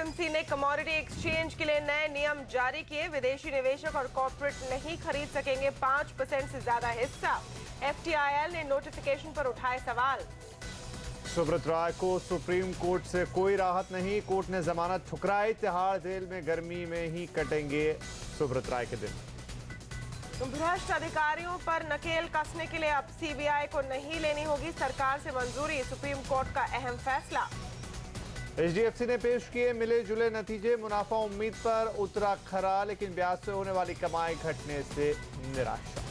FMC ने commodity exchange के लिए नए नियम जारी किए। विदेशी निवेशक और कॉर्पोरेट नहीं खरीद सकेंगे 5% से ज्यादा हिस्सा। एफटीआईएल ने नोटिफिकेशन पर उठाए सवाल। सुब्रत राय को सुप्रीम कोर्ट से कोई राहत नहीं। कोर्ट ने जमानत ठुकराई। तिहाड़ जेल में गर्मी में ही कटेंगे सुब्रत राय के दिन। भ्रष्ट अधिकारियों पर नकेल कसने के लिए अब सीबीआई को नहीं लेनी होगी सरकार से मंजूरी। सुप्रीम कोर्ट का अहम फैसला। एचडीएफसी ने पेश किए मिले जुले नतीजे। मुनाफा उम्मीद पर उतरा खरा, लेकिन ब्याज से होने वाली कमाई घटने से निराशा।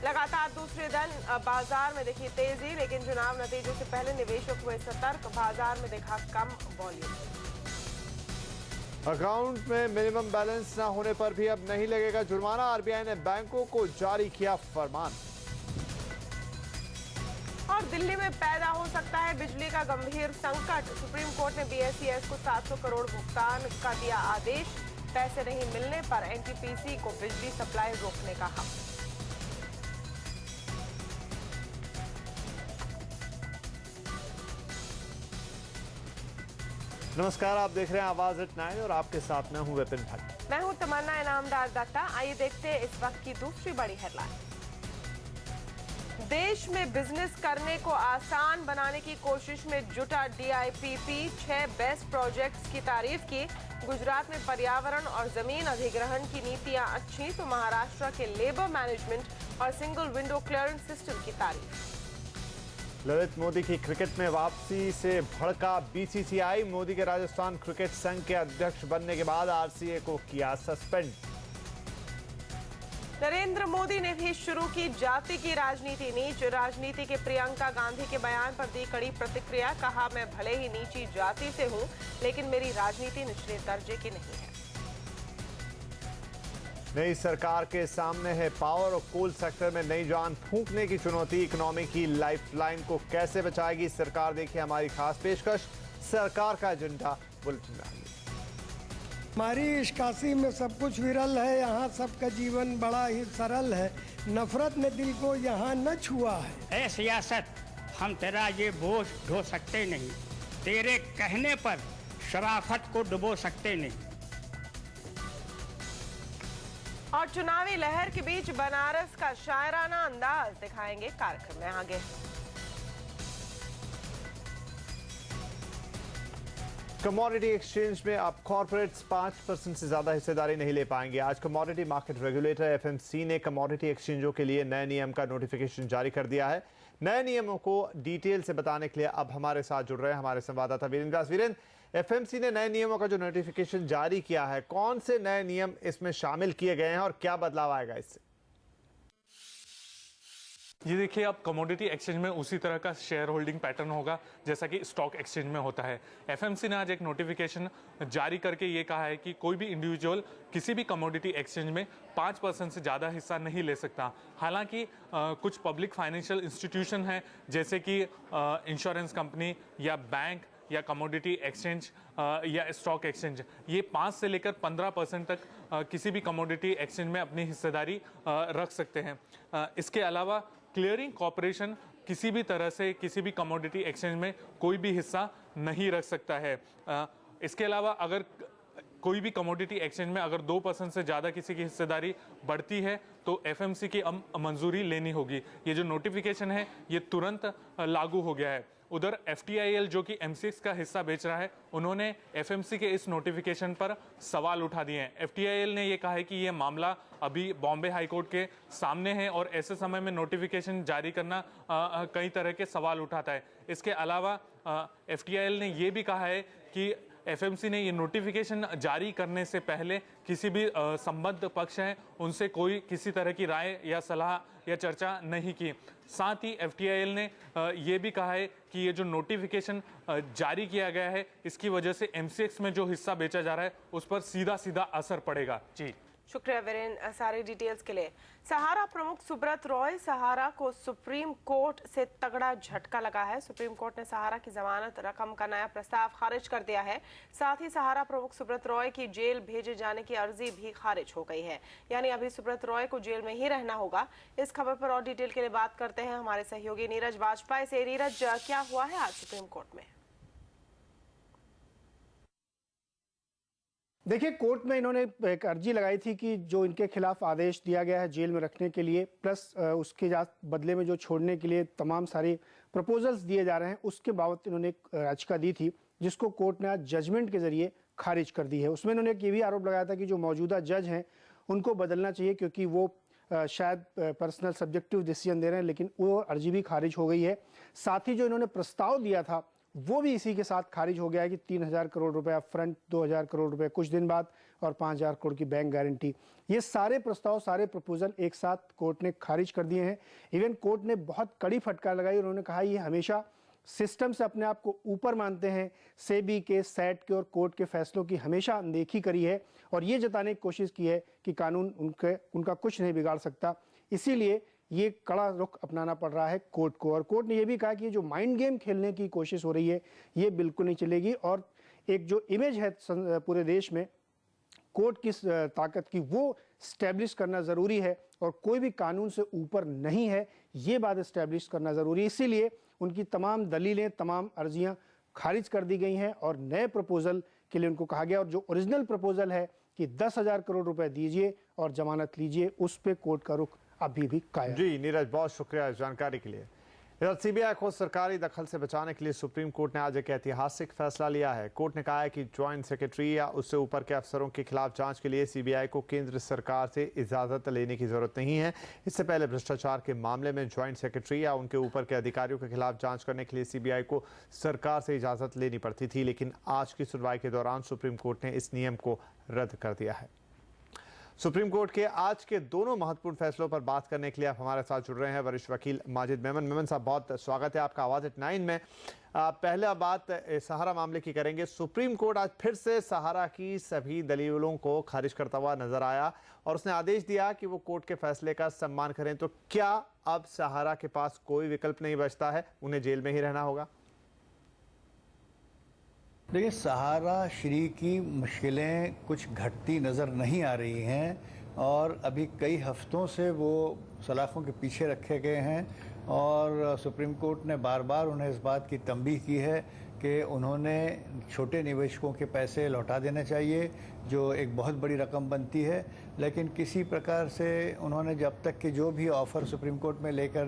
लगातार दूसरे दिन बाजार में देखी तेजी, लेकिन चुनाव नतीजों से पहले निवेशक हुए सतर्क। बाजार में देखा कम वॉल्यूम। अकाउंट में मिनिमम बैलेंस न होने पर भी अब नहीं लगेगा जुर्माना। आरबीआई ने बैंकों को जारी किया फरमान। और दिल्ली में पैदा हो सकता है बिजली का गंभीर संकट। सुप्रीम कोर्ट ने बीएसईएस को 700 करोड़ भुगतान का दिया आदेश। पैसे नहीं मिलने पर एनटीपीसी को बिजली सप्लाई रोकने का हक। नमस्कार, आप देख रहे हैं आवाज एट 9 और आपके साथ मैं हूं विपिन भट्ट। मैं हूं तमन्ना इनामदार दत्ता। आइए देखते हैं इस वक्त की दूसरी बड़ी हेडलाइन। देश में बिजनेस करने को आसान बनाने की कोशिश में जुटा डीआईपीपी। 6 बेस्ट प्रोजेक्ट्स की तारीफ की। गुजरात में पर्यावरण और जमीन अधिग्रहण की नीतियां अच्छी, तो महाराष्ट्र के लेबर मैनेजमेंट और सिंगल विंडो क्लियरेंस सिस्टम की तारीफ। ललित मोदी की क्रिकेट में वापसी से भड़का बीसीसीआई। मोदी के राजस्थान क्रिकेट संघ के अध्यक्ष बनने के बाद आरसीए को किया सस्पेंड। नरेंद्र मोदी ने भी शुरू की जाति की राजनीति। नीच राजनीति के प्रियंका गांधी के बयान पर दी कड़ी प्रतिक्रिया। कहा, मैं भले ही नीची जाति से हूं, लेकिन मेरी राजनीति निचले दर्जे की नहीं है। नई सरकार के सामने है पावर और कोल सेक्टर में नई जान फूंकने की चुनौती। इकोनॉमी की लाइफलाइन को कैसे बचाएगी सरकार, देखिए हमारी खास पेशकश। सरकार का एजेंडा बुलेटिन में आइए। हमारी इस काशी में सब कुछ विरल है, यहाँ सबका जीवन बड़ा ही सरल है। नफरत ने दिल को यहाँ न छुआ है। ए सियासत, हम तेरा ये बोझ ढो सकते नहीं। तेरे कहने पर शराफत को डुबो सकते नहीं। और चुनावी लहर के बीच बनारस का शायराना अंदाज दिखाएंगे कार्यक्रम में आगे। कमोडिटी एक्सचेंज में अब कॉर्पोरेट्स 5% से ज्यादा हिस्सेदारी नहीं ले पाएंगे। आज कमोडिटी मार्केट रेगुलेटर एफएमसी ने कमोडिटी एक्सचेंजों के लिए नए नियम का नोटिफिकेशन जारी कर दिया है। नए नियमों को डिटेल से बताने के लिए अब हमारे साथ जुड़ रहे हैं हमारे संवाददाता वीरेंद्र व्यास। वीरेंद्र, एफएमसी ने नए नियमों का जो नोटिफिकेशन जारी किया है, कौन से नए नियम इसमें शामिल किए गए हैं और क्या बदलाव आएगा इससे? ये देखिए, अब कमोडिटी एक्सचेंज में उसी तरह का शेयर होल्डिंग पैटर्न होगा जैसा कि स्टॉक एक्सचेंज में होता है। एफएमसी ने आज एक नोटिफिकेशन जारी करके ये कहा है कि कोई भी इंडिविजुअल किसी भी कमोडिटी एक्सचेंज में 5% से ज़्यादा हिस्सा नहीं ले सकता। हालांकि कुछ पब्लिक फाइनेंशियल इंस्टीट्यूशन हैं जैसे कि इंश्योरेंस कंपनी या बैंक या कमोडिटी एक्सचेंज या स्टॉक एक्सचेंज, ये 5 से लेकर 15% तक किसी भी कमोडिटी एक्सचेंज में अपनी हिस्सेदारी रख सकते हैं। इसके अलावा क्लियरिंग कॉर्पोरेशन किसी भी तरह से किसी भी कमोडिटी एक्सचेंज में कोई भी हिस्सा नहीं रख सकता है। इसके अलावा अगर कोई भी कमोडिटी एक्सचेंज में अगर 2% से ज़्यादा किसी की हिस्सेदारी बढ़ती है तो एफएमसी की मंजूरी लेनी होगी। ये जो नोटिफिकेशन है ये तुरंत लागू हो गया है। उधर एफटीआईएल जो कि एमसीएक्स का हिस्सा बेच रहा है, उन्होंने एफएमसी के इस नोटिफिकेशन पर सवाल उठा दिए हैं। एफटीआईएल ने ये कहा है कि ये मामला अभी बॉम्बे हाईकोर्ट के सामने है और ऐसे समय में नोटिफिकेशन जारी करना कई तरह के सवाल उठाता है। इसके अलावा एफटीआईएल ने ये भी कहा है कि एफएमसी ने ये नोटिफिकेशन जारी करने से पहले किसी भी संबद्ध पक्ष हैं उनसे कोई किसी तरह की राय या सलाह या चर्चा नहीं की। साथ ही एफटीआईएल ने ये भी कहा है कि ये जो नोटिफिकेशन जारी किया गया है इसकी वजह से एमसीएक्स में जो हिस्सा बेचा जा रहा है उस पर सीधा सीधा असर पड़ेगा। जी शुक्रिया वीरेंद्र सारी डिटेल्स के लिए। सहारा प्रमुख सुब्रत रॉय, सहारा को सुप्रीम कोर्ट से तगड़ा झटका लगा है। सुप्रीम कोर्ट ने सहारा की जमानत रकम का नया प्रस्ताव खारिज कर दिया है। साथ ही सहारा प्रमुख सुब्रत रॉय की जेल भेजे जाने की अर्जी भी खारिज हो गई है, यानी अभी सुब्रत रॉय को जेल में ही रहना होगा। इस खबर पर और डिटेल के लिए बात करते हैं हमारे सहयोगी नीरज वाजपेयी से। नीरज, क्या हुआ है आज सुप्रीम कोर्ट में? देखिए, कोर्ट में इन्होंने एक अर्जी लगाई थी कि जो इनके खिलाफ आदेश दिया गया है जेल में रखने के लिए, प्लस उसके बदले में जो छोड़ने के लिए तमाम सारे प्रपोजल्स दिए जा रहे हैं, उसके बाबत इन्होंने एक याचिका दी थी, जिसको कोर्ट ने आज जजमेंट के जरिए खारिज कर दी है। उसमें इन्होंने एक ये भी आरोप लगाया था कि जो मौजूदा जज हैं उनको बदलना चाहिए, क्योंकि वो शायद पर्सनल सब्जेक्टिव डिसीजन दे रहे हैं, लेकिन वो अर्जी भी खारिज हो गई है। साथ ही जो इन्होंने प्रस्ताव दिया था वो भी इसी के साथ खारिज हो गया है कि 3,000 करोड़ रुपए अप फ्रंट, 2,000 करोड़ रुपए कुछ दिन बाद और 5,000 करोड़ की बैंक गारंटी, ये सारे प्रस्ताव, सारे प्रपोजल एक साथ कोर्ट ने खारिज कर दिए हैं। इवन कोर्ट ने बहुत कड़ी फटकार लगाई। उन्होंने कहा ये हमेशा सिस्टम से अपने आप को ऊपर मानते हैं, सेबी के, सैट के और कोर्ट के फैसलों की हमेशा अनदेखी करी है और ये जताने की कोशिश की है कि कानून उनका कुछ नहीं बिगाड़ सकता। इसीलिए ये कड़ा रुख अपनाना पड़ रहा है कोर्ट को। और कोर्ट ने ये भी कहा कि ये जो माइंड गेम खेलने की कोशिश हो रही है ये बिल्कुल नहीं चलेगी और एक जो इमेज है पूरे देश में कोर्ट की ताकत की, वो स्टैब्लिश करना ज़रूरी है और कोई भी कानून से ऊपर नहीं है, ये बात इस्टेब्लिश करना ज़रूरी है। इसीलिए उनकी तमाम दलीलें, तमाम अर्जियां खारिज कर दी गई हैं और नए प्रपोजल के लिए उनको कहा गया। और जो ओरिजिनल प्रपोजल है कि 10,000 करोड़ रुपए दीजिए और जमानत लीजिए, उस पे कोर्ट का रुख अभी भी कायम। जी नीरज, बहुत शुक्रिया इस जानकारी के लिए। इधर सीबीआई को सरकारी दखल से बचाने के लिए सुप्रीम कोर्ट ने आज एक ऐतिहासिक फैसला लिया है। कोर्ट ने कहा है कि ज्वाइंट सेक्रेटरी या उससे ऊपर के अफसरों के खिलाफ जांच के लिए सीबीआई को केंद्र सरकार से इजाजत लेने की जरूरत नहीं है। इससे पहले भ्रष्टाचार के मामले में ज्वाइंट सेक्रेटरी या उनके ऊपर के अधिकारियों के खिलाफ जांच करने के लिए सीबीआई को सरकार से इजाजत लेनी पड़ती थी, लेकिन आज की सुनवाई के दौरान सुप्रीम कोर्ट ने इस नियम को रद्द कर दिया है। सुप्रीम कोर्ट के आज के दोनों महत्वपूर्ण फैसलों पर बात करने के लिए आप हमारे साथ जुड़ रहे हैं वरिष्ठ वकील माजिद मेमन। मेमन साहब, बहुत स्वागत है आपका आवाज एट 9 में। पहला बात सहारा मामले की करेंगे। सुप्रीम कोर्ट आज फिर से सहारा की सभी दलीलों को खारिज करता हुआ नजर आया और उसने आदेश दिया कि वो कोर्ट के फैसले का सम्मान करें। तो क्या अब सहारा के पास कोई विकल्प नहीं बचता है, उन्हें जेल में ही रहना होगा? देखिए, सहारा श्री की मुश्किलें कुछ घटती नज़र नहीं आ रही हैं और अभी कई हफ्तों से वो सलाखों के पीछे रखे गए हैं और सुप्रीम कोर्ट ने बार बार उन्हें इस बात की तंबीह की है कि उन्होंने छोटे निवेशकों के पैसे लौटा देने चाहिए, जो एक बहुत बड़ी रकम बनती है। लेकिन किसी प्रकार से उन्होंने जब तक कि जो भी ऑफ़र सुप्रीम कोर्ट में लेकर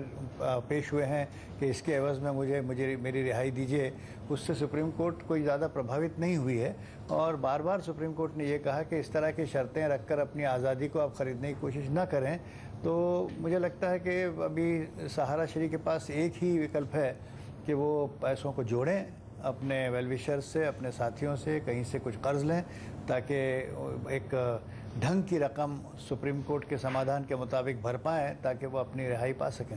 पेश हुए हैं कि इसके एवज़ में मुझे मेरी रिहाई दीजिए, उससे सुप्रीम कोर्ट कोई ज़्यादा प्रभावित नहीं हुई है। और बार बार सुप्रीम कोर्ट ने ये कहा कि इस तरह की शर्तें रखकर अपनी आज़ादी को आप ख़रीदने की कोशिश न करें। तो मुझे लगता है कि अभी सहारा श्री के पास एक ही विकल्प है कि वो पैसों को जोड़ें, अपने वेलविशर्स से, अपने साथियों से, कहीं से कुछ कर्ज लें ताकि एक ढंग की रकम सुप्रीम कोर्ट के समाधान के मुताबिक भर पाएँ ताकि वो अपनी रिहाई पा सकें।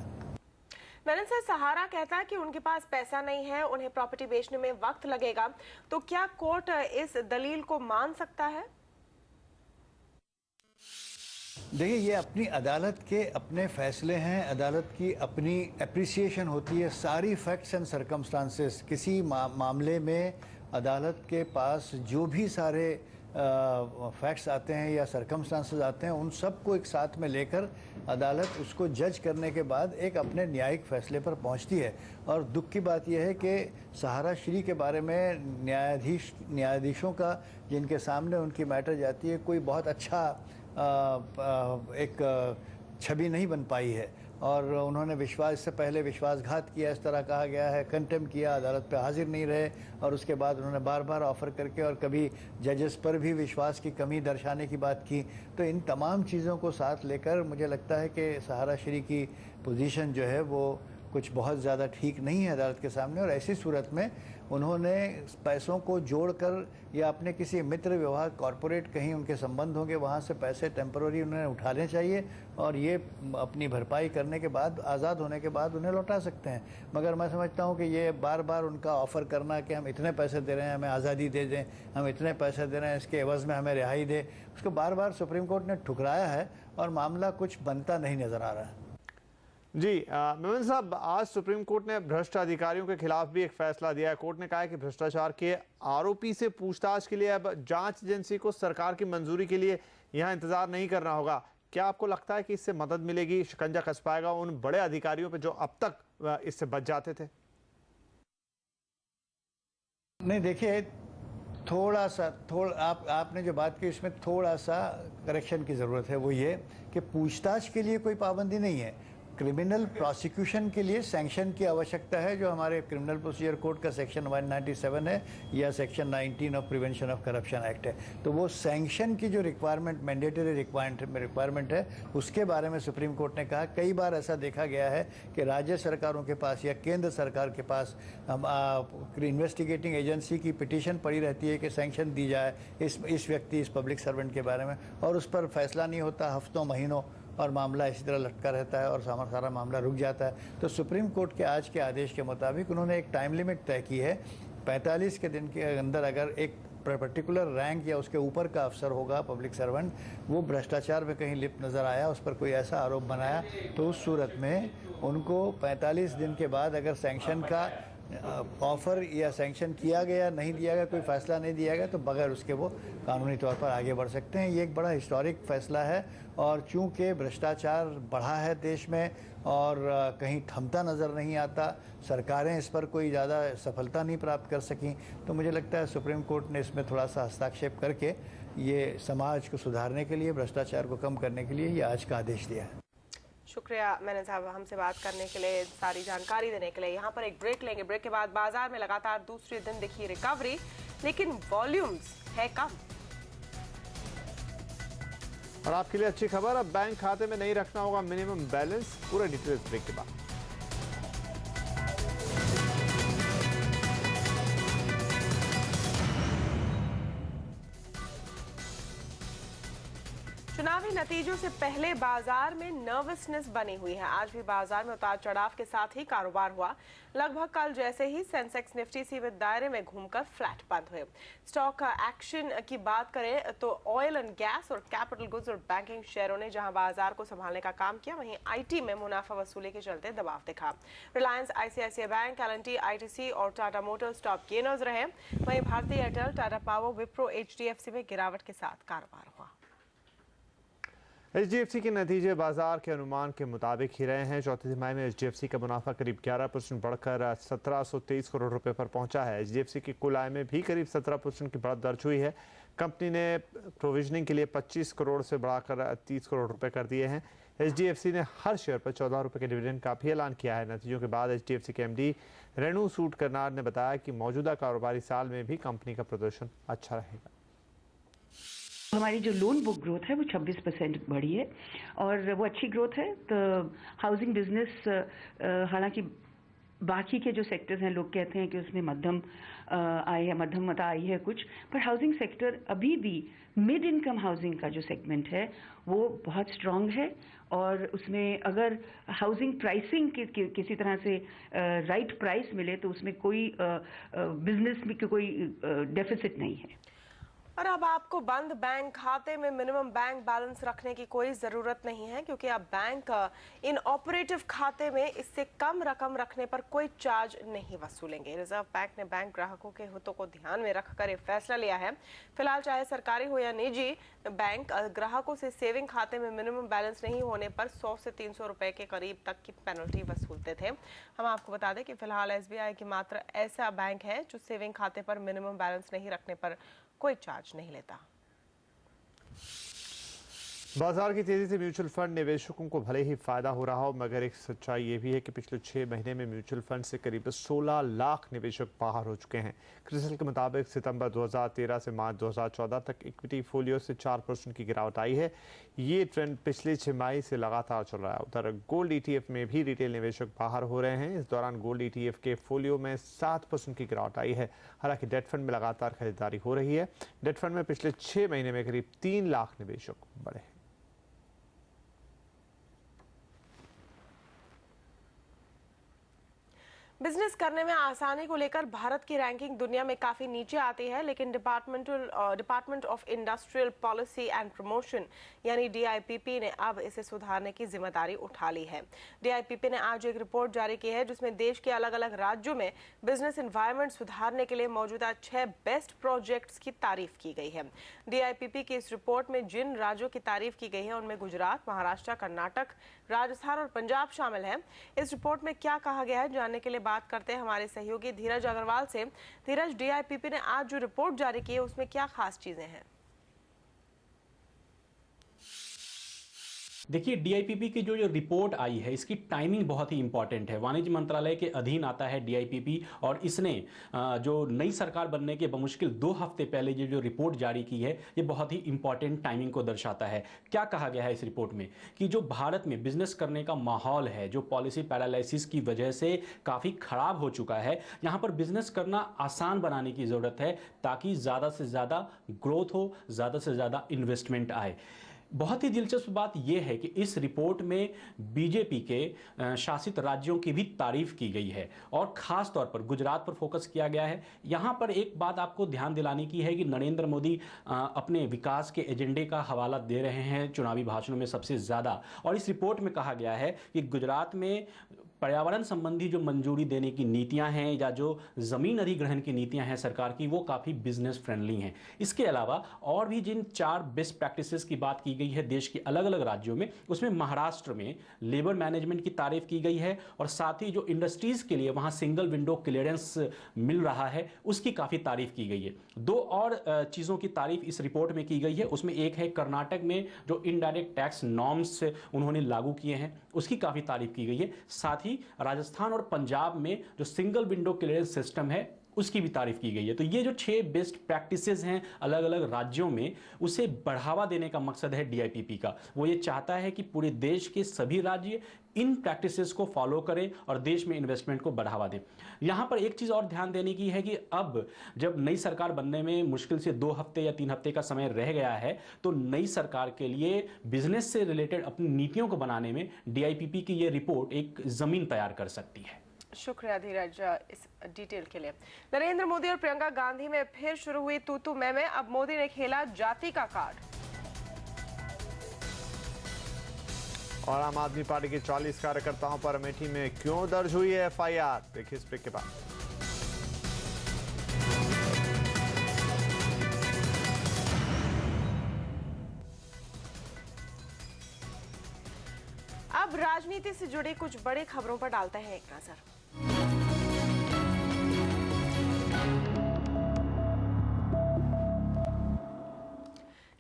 मैंने सर, सहारा कहता है कि उनके पास पैसा नहीं है, उन्हें प्रॉपर्टी बेचने में वक्त लगेगा, तो क्या कोर्ट इस दलील को मान सकता है? देखिए, ये अपनी अदालत के अपने फैसले हैं, अदालत की अपनी एप्रिसिएशन होती है। सारी फैक्ट्स एंड सर्कमस्टांसेस, किसी मामले में अदालत के पास जो भी सारे फैक्ट्स आते हैं या सर्कमस्टांसेस आते हैं, उन सब को एक साथ में लेकर अदालत उसको जज करने के बाद एक अपने न्यायिक फैसले पर पहुंचती है। और दुख की बात यह है कि सहारा श्री के बारे में न्यायाधीशों का जिनके सामने उनकी मैटर जाती है, कोई बहुत अच्छा एक छवि नहीं बन पाई है और उन्होंने इससे पहले विश्वासघात किया, इस तरह कहा गया है, कंटेम्प्ट किया, अदालत पे हाजिर नहीं रहे और उसके बाद उन्होंने बार बार ऑफ़र करके और कभी जजेस पर भी विश्वास की कमी दर्शाने की बात की। तो इन तमाम चीज़ों को साथ लेकर मुझे लगता है कि सहारा श्री की पोजीशन जो है वो कुछ बहुत ज़्यादा ठीक नहीं है अदालत के सामने। और ऐसी सूरत में उन्होंने पैसों को जोड़कर या अपने किसी मित्र विभाग, कॉरपोरेट कहीं उनके संबंध होंगे, वहाँ से पैसे टेम्पररी उन्हें उठाने चाहिए और ये अपनी भरपाई करने के बाद, आज़ाद होने के बाद उन्हें लौटा सकते हैं। मगर मैं समझता हूँ कि ये बार बार उनका ऑफ़र करना कि हम इतने पैसे दे रहे हैं, हमें आज़ादी दे दें, हम इतने पैसे दे रहे हैं, इसके एवज़ में हमें रिहाई दे, उसको बार बार सुप्रीम कोर्ट ने ठुकराया है और मामला कुछ बनता नहीं नज़र आ रहा है। जी मेमन साहब, आज सुप्रीम कोर्ट ने भ्रष्ट अधिकारियों के खिलाफ भी एक फैसला दिया है। कोर्ट ने कहा है कि भ्रष्टाचार के आरोपी से पूछताछ के लिए अब जांच एजेंसी को सरकार की मंजूरी के लिए यहां इंतजार नहीं करना होगा। क्या आपको लगता है कि इससे मदद मिलेगी, शिकंजा कस पाएगा उन बड़े अधिकारियों पे जो अब तक इससे बच जाते थे? नहीं, देखिए, आपने जो बात की इसमें थोड़ा सा करेक्शन की ज़रूरत है। वो ये कि पूछताछ के लिए कोई पाबंदी नहीं है, क्रिमिनल प्रोसिक्यूशन के लिए सैंक्शन की आवश्यकता है, जो हमारे क्रिमिनल प्रोसीजर कोड का सेक्शन 197 है या section 19 of prevention of corruption act है। तो वो सैंक्शन की जो रिक्वायरमेंट, मैंडेटरी रिक्वायरमेंट है, उसके बारे में सुप्रीम कोर्ट ने कहा। कई बार ऐसा देखा गया है कि राज्य सरकारों के पास या केंद्र सरकार के पास इन्वेस्टिगेटिंग एजेंसी की पिटीशन पड़ी रहती है कि सैंक्शन दी जाए इस व्यक्ति, इस पब्लिक सर्वेंट के बारे में, और उस पर फैसला नहीं होता हफ्तों महीनों, और मामला इसी तरह लटका रहता है और सारा मामला रुक जाता है। तो सुप्रीम कोर्ट के आज के आदेश के मुताबिक उन्होंने एक टाइम लिमिट तय की है। 45 के दिन के अंदर अगर एक पर्टिकुलर रैंक या उसके ऊपर का अफसर होगा, पब्लिक सर्वेंट, वो भ्रष्टाचार में कहीं लिप्त नज़र आया, उस पर कोई ऐसा आरोप बनाया, तो उस सूरत में उनको 45 दिन के बाद अगर सैंक्शन का ऑफर या सैंक्शन किया गया, नहीं दिया गया, कोई फैसला नहीं दिया गया, तो बगैर उसके वो कानूनी तौर पर आगे बढ़ सकते हैं। ये एक बड़ा हिस्टोरिक फैसला है, और चूंकि भ्रष्टाचार बढ़ा है देश में और कहीं थमता नज़र नहीं आता, सरकारें इस पर कोई ज़्यादा सफलता नहीं प्राप्त कर सकीं, तो मुझे लगता है सुप्रीम कोर्ट ने इसमें थोड़ा सा हस्तक्षेप करके ये समाज को सुधारने के लिए, भ्रष्टाचार को कम करने के लिए ये आज का आदेश दिया है। शुक्रिया मैनन साहब हमसे बात करने के लिए, सारी जानकारी देने के लिए। यहाँ पर एक ब्रेक लेंगे। ब्रेक के बाद बाजार में लगातार दूसरे दिन दिखी रिकवरी, लेकिन वॉल्यूम्स है कम। और आपके लिए अच्छी खबर, अब बैंक खाते में नहीं रखना होगा मिनिमम बैलेंस। पूरे डिटेल्स ब्रेक के बाद। चुनावी नतीजों से पहले बाजार में नर्वसनेस बनी हुई है। आज भी बाजार में उतार चढ़ाव के साथ ही कारोबार हुआ। लगभग कल जैसे ही सेंसेक्स निफ्टी सीमित दायरे में घूमकर फ्लैट बंद हुए। स्टॉक एक्शन की बात करें तो ऑयल एंड गैस और कैपिटल गुड्स और बैंकिंग शेयरों ने जहां बाजार को संभालने का काम किया, वहीं आईटी में मुनाफा वसूली के चलते दबाव दिखा। Reliance, ICICI bank, L&T, ITC और टाटा मोटर्स टॉप गेनर्स रहे। वहीं भारतीय Airtel, Tata power, Wipro, HDFC में गिरावट के साथ कारोबार हुआ। एचडीएफसी के नतीजे बाजार के अनुमान के मुताबिक ही रहे हैं। चौथी तिमाही में एचडीएफसी का मुनाफा करीब 11% बढ़कर 1723 करोड़ रुपए पर पहुंचा है। एचडीएफसी की कुल आय में भी करीब 17% की बढ़त दर्ज हुई है। कंपनी ने प्रोविजनिंग के लिए 25 करोड़ से बढ़ाकर 30 करोड़ रुपए कर दिए हैं। एचडीएफसी ने हर शेयर पर 14 रुपए के डिविडेंड का भी ऐलान किया है। नतीजों के बाद एचडीएफसी के एमडी रेणु सूद करनार ने बताया कि मौजूदा कारोबारी साल में भी कंपनी का प्रदर्शन अच्छा रहेगा। हमारी जो लोन बुक ग्रोथ है वो 26% बढ़ी है और वो अच्छी ग्रोथ है। तो हाउसिंग बिजनेस, हालांकि बाकी के जो सेक्टर्स हैं लोग कहते हैं कि उसमें मध्यम आई है, मध्यमता आई है कुछ, पर हाउसिंग सेक्टर अभी भी मिड इनकम हाउसिंग का जो सेगमेंट है वो बहुत स्ट्रांग है और उसमें अगर हाउसिंग प्राइसिंग किसी तरह से राइट प्राइस मिले तो उसमें कोई बिजनेस में कोई डेफिसिट नहीं है। और अब आपको बंद बैंक खाते में मिनिमम बैंक बैलेंस रखने की कोई ज़रूरत नहीं है, क्योंकि अब बैंक इन ऑपरेटिव खाते में इससे कम रकम रखने पर कोई चार्ज नहीं वसूलेंगे। रिजर्व बैंक ने बैंक ग्राहकों के हितों को ध्यान में रखकर ये फैसला लिया है। फिलहाल चाहे सरकारी हो या निजी बैंक, ग्राहकों से सेविंग खाते में मिनिमम बैलेंस नहीं होने पर 100 से 300 रुपए के करीब तक की पेनल्टी वसूलते थे। हम आपको बता दें कि फिलहाल एसबीआई की मात्र ऐसा बैंक है जो सेविंग खाते पर मिनिमम बैलेंस नहीं रखने पर कोई चार्ज नहीं लेता। बाजार की तेजी से म्यूचुअल फंड निवेशकों को भले ही फायदा हो रहा हो, मगर एक सच्चाई ये भी है कि पिछले 6 महीने में म्यूचुअल फंड से करीब 16 लाख निवेशक बाहर हो चुके हैं। क्रिसिल के मुताबिक सितंबर 2013 से मार्च 2014 तक इक्विटी फोलियो से 4% की गिरावट आई है। ये ट्रेंड पिछले 6 माह से लगातार चल रहा है। उधर गोल्ड ETF में भी रिटेल निवेशक बाहर हो रहे हैं। इस दौरान गोल्ड ETF के फोलियो में 7% की गिरावट आई है। हालांकि डेट फंड में लगातार खरीदारी हो रही है। डेट फंड में पिछले 6 महीने में करीब 3 लाख निवेशक बढ़े हैं। बिजनेस करने में आसानी को लेकर भारत की रैंकिंग दुनिया में काफी नीचे आती है, लेकिन department of industrial policy and promotion यानी DIPP ने अब इसे सुधारने की जिम्मेदारी उठा ली है। DIPP ने आज एक रिपोर्ट जारी की है जिसमें देश के अलग अलग राज्यों में बिजनेस एनवायरनमेंट सुधारने के लिए मौजूदा 6 बेस्ट प्रोजेक्ट्स की तारीफ की गई है। DIPP की इस रिपोर्ट में जिन राज्यों की तारीफ की गई है उनमें गुजरात, महाराष्ट्र, कर्नाटक, राजस्थान और पंजाब शामिल है। इस रिपोर्ट में क्या कहा गया है जानने के लिए बात करते हैं हमारे सहयोगी धीरज अग्रवाल से। धीरज, DIPP ने आज जो रिपोर्ट जारी की है उसमें क्या खास चीजें हैं? देखिए, DIPP की जो रिपोर्ट आई है इसकी टाइमिंग बहुत ही इंपॉर्टेंट है। वाणिज्य मंत्रालय के अधीन आता है DIPP, और इसने जो नई सरकार बनने के बमुश्किल 2 हफ्ते पहले जो रिपोर्ट जारी की है ये बहुत ही इंपॉर्टेंट टाइमिंग को दर्शाता है। क्या कहा गया है इस रिपोर्ट में कि जो भारत में बिजनेस करने का माहौल है, जो पॉलिसी पैरालाइसिस की वजह से काफ़ी खराब हो चुका है, यहाँ पर बिजनेस करना आसान बनाने की ज़रूरत है ताकि ज़्यादा से ज़्यादा ग्रोथ हो, ज़्यादा से ज़्यादा इन्वेस्टमेंट आए। बहुत ही दिलचस्प बात यह है कि इस रिपोर्ट में बीजेपी के शासित राज्यों की भी तारीफ की गई है और खास तौर पर गुजरात पर फोकस किया गया है। यहां पर एक बात आपको ध्यान दिलाने की है कि नरेंद्र मोदी अपने विकास के एजेंडे का हवाला दे रहे हैं चुनावी भाषणों में सबसे ज़्यादा, और इस रिपोर्ट में कहा गया है कि गुजरात में पर्यावरण संबंधी जो मंजूरी देने की नीतियां हैं या जो ज़मीन अधिग्रहण की नीतियां हैं सरकार की, वो काफ़ी बिजनेस फ्रेंडली हैं। इसके अलावा और भी जिन 4 बेस्ट प्रैक्टिसेस की बात की गई है देश के अलग अलग राज्यों में, उसमें महाराष्ट्र में लेबर मैनेजमेंट की तारीफ की गई है और साथ ही जो इंडस्ट्रीज़ के लिए वहाँ सिंगल विंडो क्लियरेंस मिल रहा है उसकी काफ़ी तारीफ की गई है। 2 और चीज़ों की तारीफ इस रिपोर्ट में की गई है। उसमें एक है कर्नाटक में जो इनडायरेक्ट टैक्स नॉर्म्स उन्होंने लागू किए हैं, उसकी काफ़ी तारीफ की गई है। साथ ही राजस्थान और पंजाब में जो सिंगल विंडो क्लियरेंस सिस्टम है उसकी भी तारीफ की गई है। तो ये जो 6 बेस्ट प्रैक्टिसेस हैं अलग अलग राज्यों में, उसे बढ़ावा देने का मकसद है DIPP का। वो ये चाहता है कि पूरे देश के सभी राज्य इन प्रैक्टिसेस को फॉलो करें और देश में इन्वेस्टमेंट को बढ़ावा दें। यहाँ पर एक चीज़ और ध्यान देने की है कि अब जब नई सरकार बनने में मुश्किल से 2 हफ्ते या 3 हफ्ते का समय रह गया है, तो नई सरकार के लिए बिजनेस से रिलेटेड अपनी नीतियों को बनाने में DIPP की ये रिपोर्ट एक ज़मीन तैयार कर सकती है। शुक्रिया धीरज इस डिटेल के लिए। नरेंद्र मोदी और प्रियंका गांधी में फिर शुरू हुई तू मैं। अब मोदी ने खेला जाति का कार्ड और आम आदमी पार्टी के 40 कार्यकर्ताओं पर अमेठी में क्यों दर्ज हुई है FIR, देखिए इस पिक के बाद। अब राजनीति से जुड़ी कुछ बड़ी खबरों पर डालते हैं एक नजर।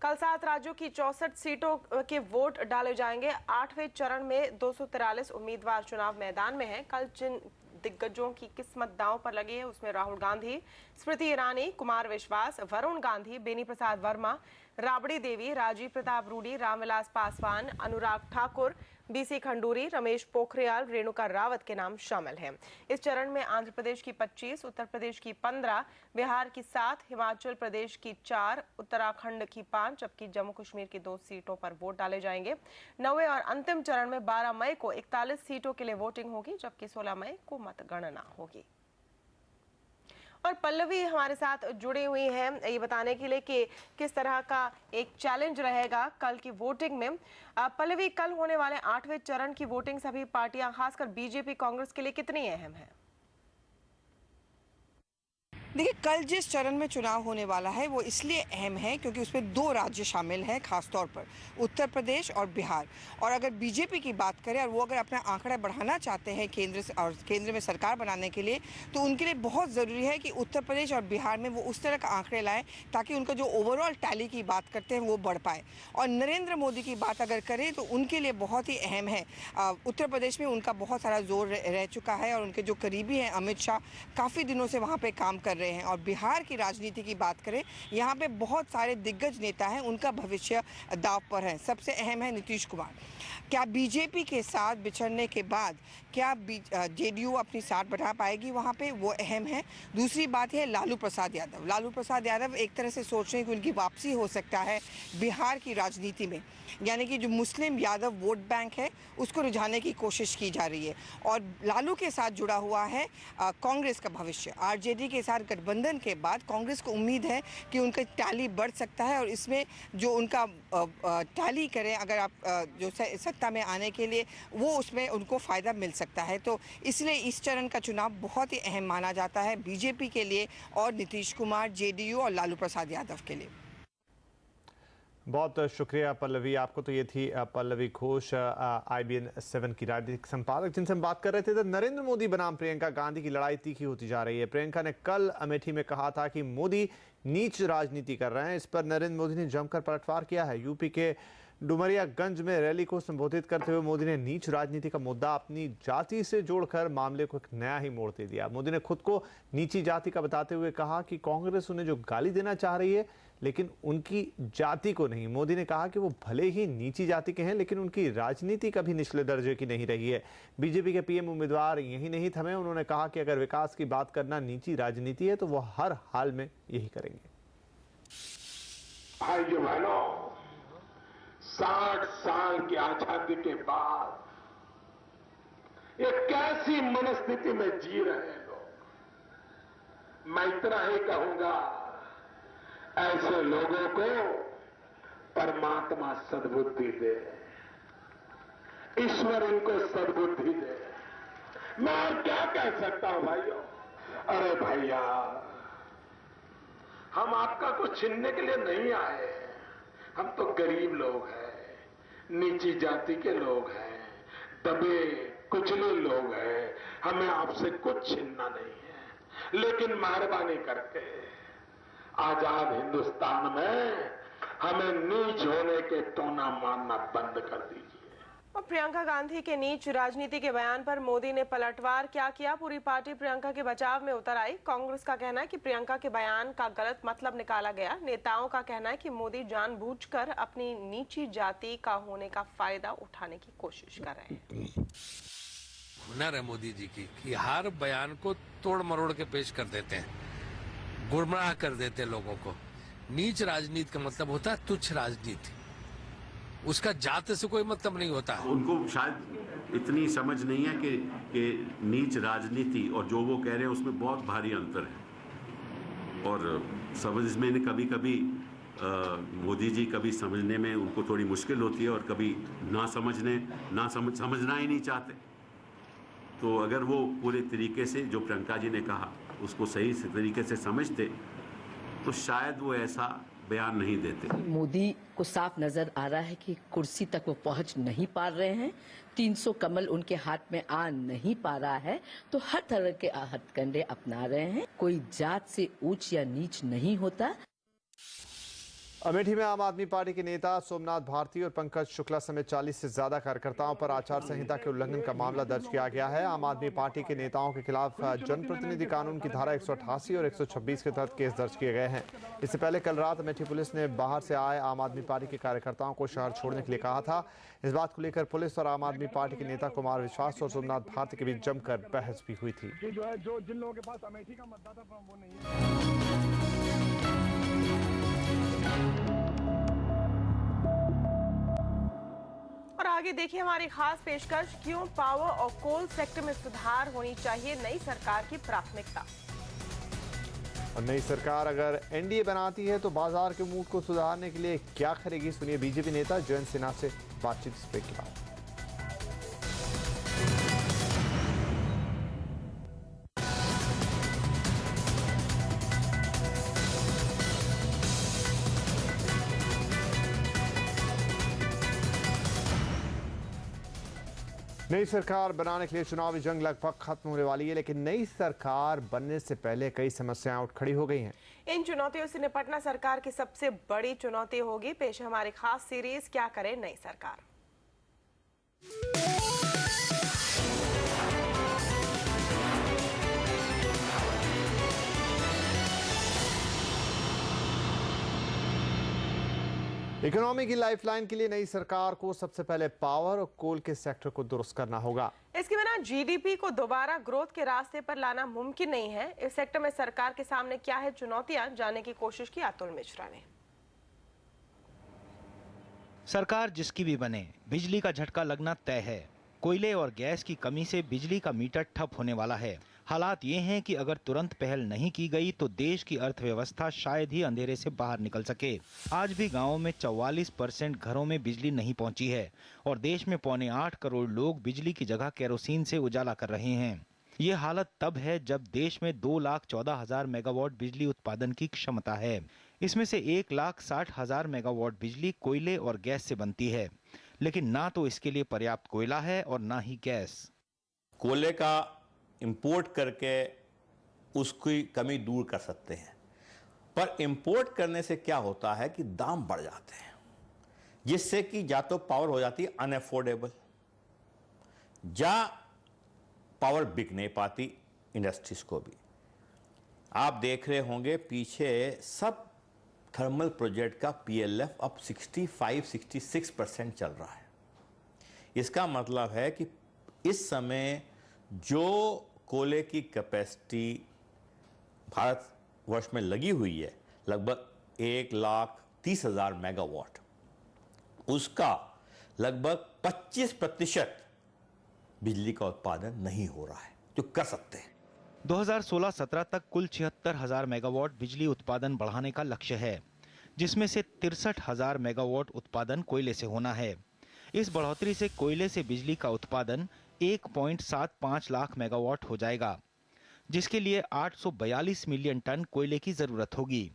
कल 7 राज्यों की 64 सीटों के वोट डाले जाएंगे। 8वें चरण में 243 उम्मीदवार चुनाव मैदान में हैं। कल जिन दिग्गजों की किस्मत दांव पर लगी है उसमें राहुल गांधी, स्मृति ईरानी, कुमार विश्वास, वरुण गांधी, बेनी प्रसाद वर्मा, राबड़ी देवी, राजीव प्रताप रूडी, रामविलास पासवान, अनुराग ठाकुर, BC खंडूरी, रमेश पोखरियाल, रेणुका रावत के नाम शामिल हैं। इस चरण में आंध्र प्रदेश की 25, उत्तर प्रदेश की 15, बिहार की 7, हिमाचल प्रदेश की 4, उत्तराखंड की 5, जबकि जम्मू कश्मीर की 2 सीटों पर वोट डाले जाएंगे। 9वें और अंतिम चरण में 12 मई को 41 सीटों के लिए वोटिंग होगी, जबकि 16 मई को मतगणना होगी। और पल्लवी हमारे साथ जुड़ी हुई हैं ये बताने के लिए कि किस तरह का एक चैलेंज रहेगा कल की वोटिंग में। पल्लवी, कल होने वाले 8वें चरण की वोटिंग सभी पार्टियां खासकर बीजेपी कांग्रेस के लिए कितनी अहम है? देखिए, कल जिस चरण में चुनाव होने वाला है वो इसलिए अहम है क्योंकि उसमें 2 राज्य शामिल हैं, खासतौर पर उत्तर प्रदेश और बिहार। और अगर बीजेपी की बात करें और वो अगर अपना आंकड़ा बढ़ाना चाहते हैं केंद्र में सरकार बनाने के लिए, तो उनके लिए बहुत ज़रूरी है कि उत्तर प्रदेश और बिहार में वो उस तरह का आंकड़े लाएं ताकि उनका जो ओवरऑल टैली की बात करते हैं वो बढ़ पाए। और नरेंद्र मोदी की बात अगर करें तो उनके लिए बहुत ही अहम है। उत्तर प्रदेश में उनका बहुत सारा जोर रह चुका है और उनके जो करीबी हैं अमित शाह काफ़ी दिनों से वहाँ पर काम कर रहे हैं। और बिहार की राजनीति की बात करें, यहाँ पे बहुत सारे दिग्गज नेता हैं, उनका भविष्य दांव पर है। सबसे अहम है नीतीश कुमार। क्या बीजेपी के साथ बिछड़ने के बाद क्या जेडीयू अपनी साथ बढ़ा पाएगी वहाँ पे, वो अहम है। दूसरी बात है लालू प्रसाद यादव। लालू प्रसाद यादव एक तरह से सोच रहे हैं कि उनकी वापसी हो सकता है बिहार की राजनीति में, यानी कि जो मुस्लिम यादव वोट बैंक है उसको रुझाने की कोशिश की जा रही है। और लालू के साथ जुड़ा हुआ है कांग्रेस का भविष्य। आरजेडी के साथ गठबंधन के बाद कांग्रेस को उम्मीद है कि उनका टैली बढ़ सकता है और इसमें जो उनका टैली करें अगर आप जो सत्ता में आने के लिए, वो उसमें उनको फ़ायदा मिल सकता है। तो इसलिए इस चरण का चुनाव बहुत ही अहम माना जाता है बीजेपी के लिए और नीतीश कुमार, जेडीयू और लालू प्रसाद यादव के लिए। बहुत शुक्रिया पल्लवी। आपको तो ये थी पल्लवी घोष, IBN 7 की राजनीतिक संपादक, जिनसे हम बात कर रहे थे। तो नरेंद्र मोदी बनाम प्रियंका गांधी की लड़ाई तीखी होती जा रही है। प्रियंका ने कल अमेठी में कहा था कि मोदी नीच राजनीति कर रहे हैं। इस पर नरेंद्र मोदी ने जमकर पलटवार किया है। यूपी के डुमरियागंज में रैली को संबोधित करते हुए मोदी ने नीच राजनीति का मुद्दा अपनी जाति से जोड़कर मामले को एक नया ही मोड़ दे दिया। मोदी ने खुद को नीची जाति का बताते हुए कहा कि कांग्रेस उन्हें जो गाली देना चाह रही है, लेकिन उनकी जाति को नहीं। मोदी ने कहा कि वो भले ही नीची जाति के हैं, लेकिन उनकी राजनीति कभी निचले दर्जे की नहीं रही है। बीजेपी के PM उम्मीदवार यही नहीं थमे। उन्होंने कहा कि अगर विकास की बात करना नीची राजनीति है तो वो हर हाल में यही करेंगे। भाइयों बहनों, 60 साल की आजादी के बाद ये कैसी मनस्थिति में जी रहे हैं लोग। मैं इतना ही कहूंगा, ऐसे लोगों को परमात्मा सद्बुद्धि दे, ईश्वर इनको सद्बुद्धि दे। मैं और क्या कह सकता हूं भाइयों। अरे भैया, हम आपका कुछ छीनने के लिए नहीं आए। हम तो गरीब लोग हैं, नीची जाति के लोग हैं, दबे कुचले लोग हैं। हमें आपसे कुछ छीनना नहीं है, लेकिन मेहरबानी करके आजाद हिंदुस्तान में हमें नीच होने के टोना मारना बंद कर दीजिए। और प्रियंका गांधी के नीच राजनीति के बयान पर मोदी ने पलटवार क्या किया? पूरी पार्टी प्रियंका के बचाव में उतर आई। कांग्रेस का कहना है कि प्रियंका के बयान का गलत मतलब निकाला गया। नेताओं का कहना है कि मोदी जानबूझकर अपनी नीची जाति का होने का फायदा उठाने की कोशिश कर रहे हैं। हुनर है मोदी जी की कि हर बयान को तोड़ मरोड़ के पेश कर देते हैं, गुमराह कर देते हैं लोगों को। नीच राजनीति का मतलब होता है तुच्छ राजनीति, उसका जात से कोई मतलब नहीं होता। उनको शायद इतनी समझ नहीं है कि नीच राजनीति और जो वो कह रहे हैं उसमें बहुत भारी अंतर है। और समझ में कभी कभी मोदी जी कभी समझने में उनको थोड़ी मुश्किल होती है, और कभी समझना ही नहीं चाहते। तो अगर वो पूरे तरीके से जो प्रियंका जी ने कहा उसको सही से तरीके से समझते तो शायद वो ऐसा बयान नहीं देते। मोदी को साफ नजर आ रहा है कि कुर्सी तक वो पहुंच नहीं पा रहे हैं, 300 कमल उनके हाथ में आ नहीं पा रहा है, तो हर तरह के हथकंडे अपना रहे हैं। कोई जात से ऊंच या नीच नहीं होता। अमेठी में आम आदमी पार्टी के नेता सोमनाथ भारती और पंकज शुक्ला समेत 40 से ज्यादा कार्यकर्ताओं पर आचार संहिता के उल्लंघन का मामला दर्ज किया गया है। आम आदमी पार्टी के नेताओं के खिलाफ जनप्रतिनिधि कानून की धारा 188 और 126 के तहत केस दर्ज किए गए हैं। इससे पहले कल रात अमेठी पुलिस ने बाहर से आए आम आदमी पार्टी के कार्यकर्ताओं को शहर छोड़ने के लिए कहा था। इस बात को लेकर पुलिस और आम आदमी पार्टी के नेता कुमार विश्वास और सोमनाथ भारती के बीच जमकर बहस भी हुई थी। जिन लोगों के पास अमेठी का मतदाता फॉर्म वो नहीं है। और आगे देखिए हमारी खास पेशकश, क्यों पावर और कोल सेक्टर में सुधार होनी चाहिए नई सरकार की प्राथमिकता। और नई सरकार अगर NDA बनाती है तो बाजार के मूड को सुधारने के लिए क्या करेगी, सुनिए बीजेपी नेता जयंत सिन्हा से बातचीत इस ब्रेक के बाद। नई सरकार बनाने के लिए चुनावी जंग लगभग खत्म होने वाली है, लेकिन नई सरकार बनने से पहले कई समस्याएं उठ खड़ी हो गई हैं। इन चुनौतियों से निपटना सरकार की सबसे बड़ी चुनौती होगी। पेश है हमारी खास सीरीज, क्या करे नई सरकार। इकोनॉमी की लाइफलाइन के लिए नई सरकार को सबसे पहले पावर और कोल के सेक्टर को दुरुस्त करना होगा। इसके बिना GDP को दोबारा ग्रोथ के रास्ते पर लाना मुमकिन नहीं है। इस सेक्टर में सरकार के सामने क्या है चुनौतियां, जानने की कोशिश की अतुल मिश्रा ने। सरकार जिसकी भी बने, बिजली का झटका लगना तय है। कोयले और गैस की कमी से बिजली का मीटर ठप होने वाला है। हालात ये हैं कि अगर तुरंत पहल नहीं की गई तो देश की अर्थव्यवस्था शायद ही अंधेरे से बाहर निकल सके। आज भी गांवों में 44% घरों में बिजली नहीं पहुंची है और देश में 8.25 करोड़ लोग बिजली की जगह केरोसिन से उजाला कर रहे हैं। ये हालत तब है जब देश में 2,14,000 मेगावाट बिजली उत्पादन की क्षमता है। इसमें से 1,60,000 मेगावाट बिजली कोयले और गैस से बनती है, लेकिन ना तो इसके लिए पर्याप्त कोयला है और ना ही गैस। कोयले का इंपोर्ट करके उसकी कमी दूर कर सकते हैं, पर इंपोर्ट करने से क्या होता है कि दाम बढ़ जाते हैं, जिससे कि या तो पावर हो जाती है अनअफोर्डेबल, या पावर बिक नहीं पाती इंडस्ट्रीज को भी। आप देख रहे होंगे पीछे सब थर्मल प्रोजेक्ट का पीएलएफ अब 65-66% चल रहा है। इसका मतलब है कि इस समय जो कोयले की कैपेसिटी भारतवर्ष में लगी हुई है लगभग 1,30,000 मेगावाट, उसका लगभग 25% बिजली का उत्पादन नहीं हो रहा है जो कर सकते हैं। 2016-17 तक कुल 76,000 मेगावाट बिजली उत्पादन बढ़ाने का लक्ष्य है, जिसमें से 63,000 मेगावाट उत्पादन कोयले से होना है। इस बढ़ोतरी से कोयले से बिजली का उत्पादन 1.75 लाख मेगावाट हो जाएगा, जिसके लिए 842 मिलियन टन कोयले की जरूरत होगी।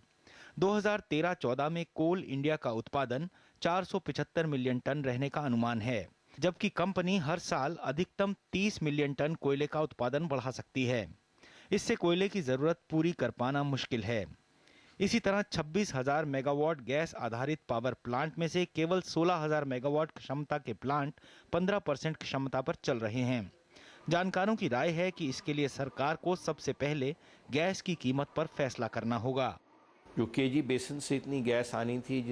2013-14 में कोल इंडिया का उत्पादन 475 मिलियन टन रहने का अनुमान है, जबकि कंपनी हर साल अधिकतम 30 मिलियन टन कोयले का उत्पादन बढ़ा सकती है। इससे कोयले की जरूरत पूरी कर पाना मुश्किल है। इसी तरह 26,000 मेगावाट गैस आधारित पावर प्लांट में से केवल 16,000 मेगावाट क्षमता के प्लांट 15% क्षमता पर चल रहे हैं। जानकारों की राय है कि इसके लिए सरकार को सबसे पहले गैस की कीमत पर फैसला करना होगा। जो केजी बेसिन से इतनी गैस आनी थी,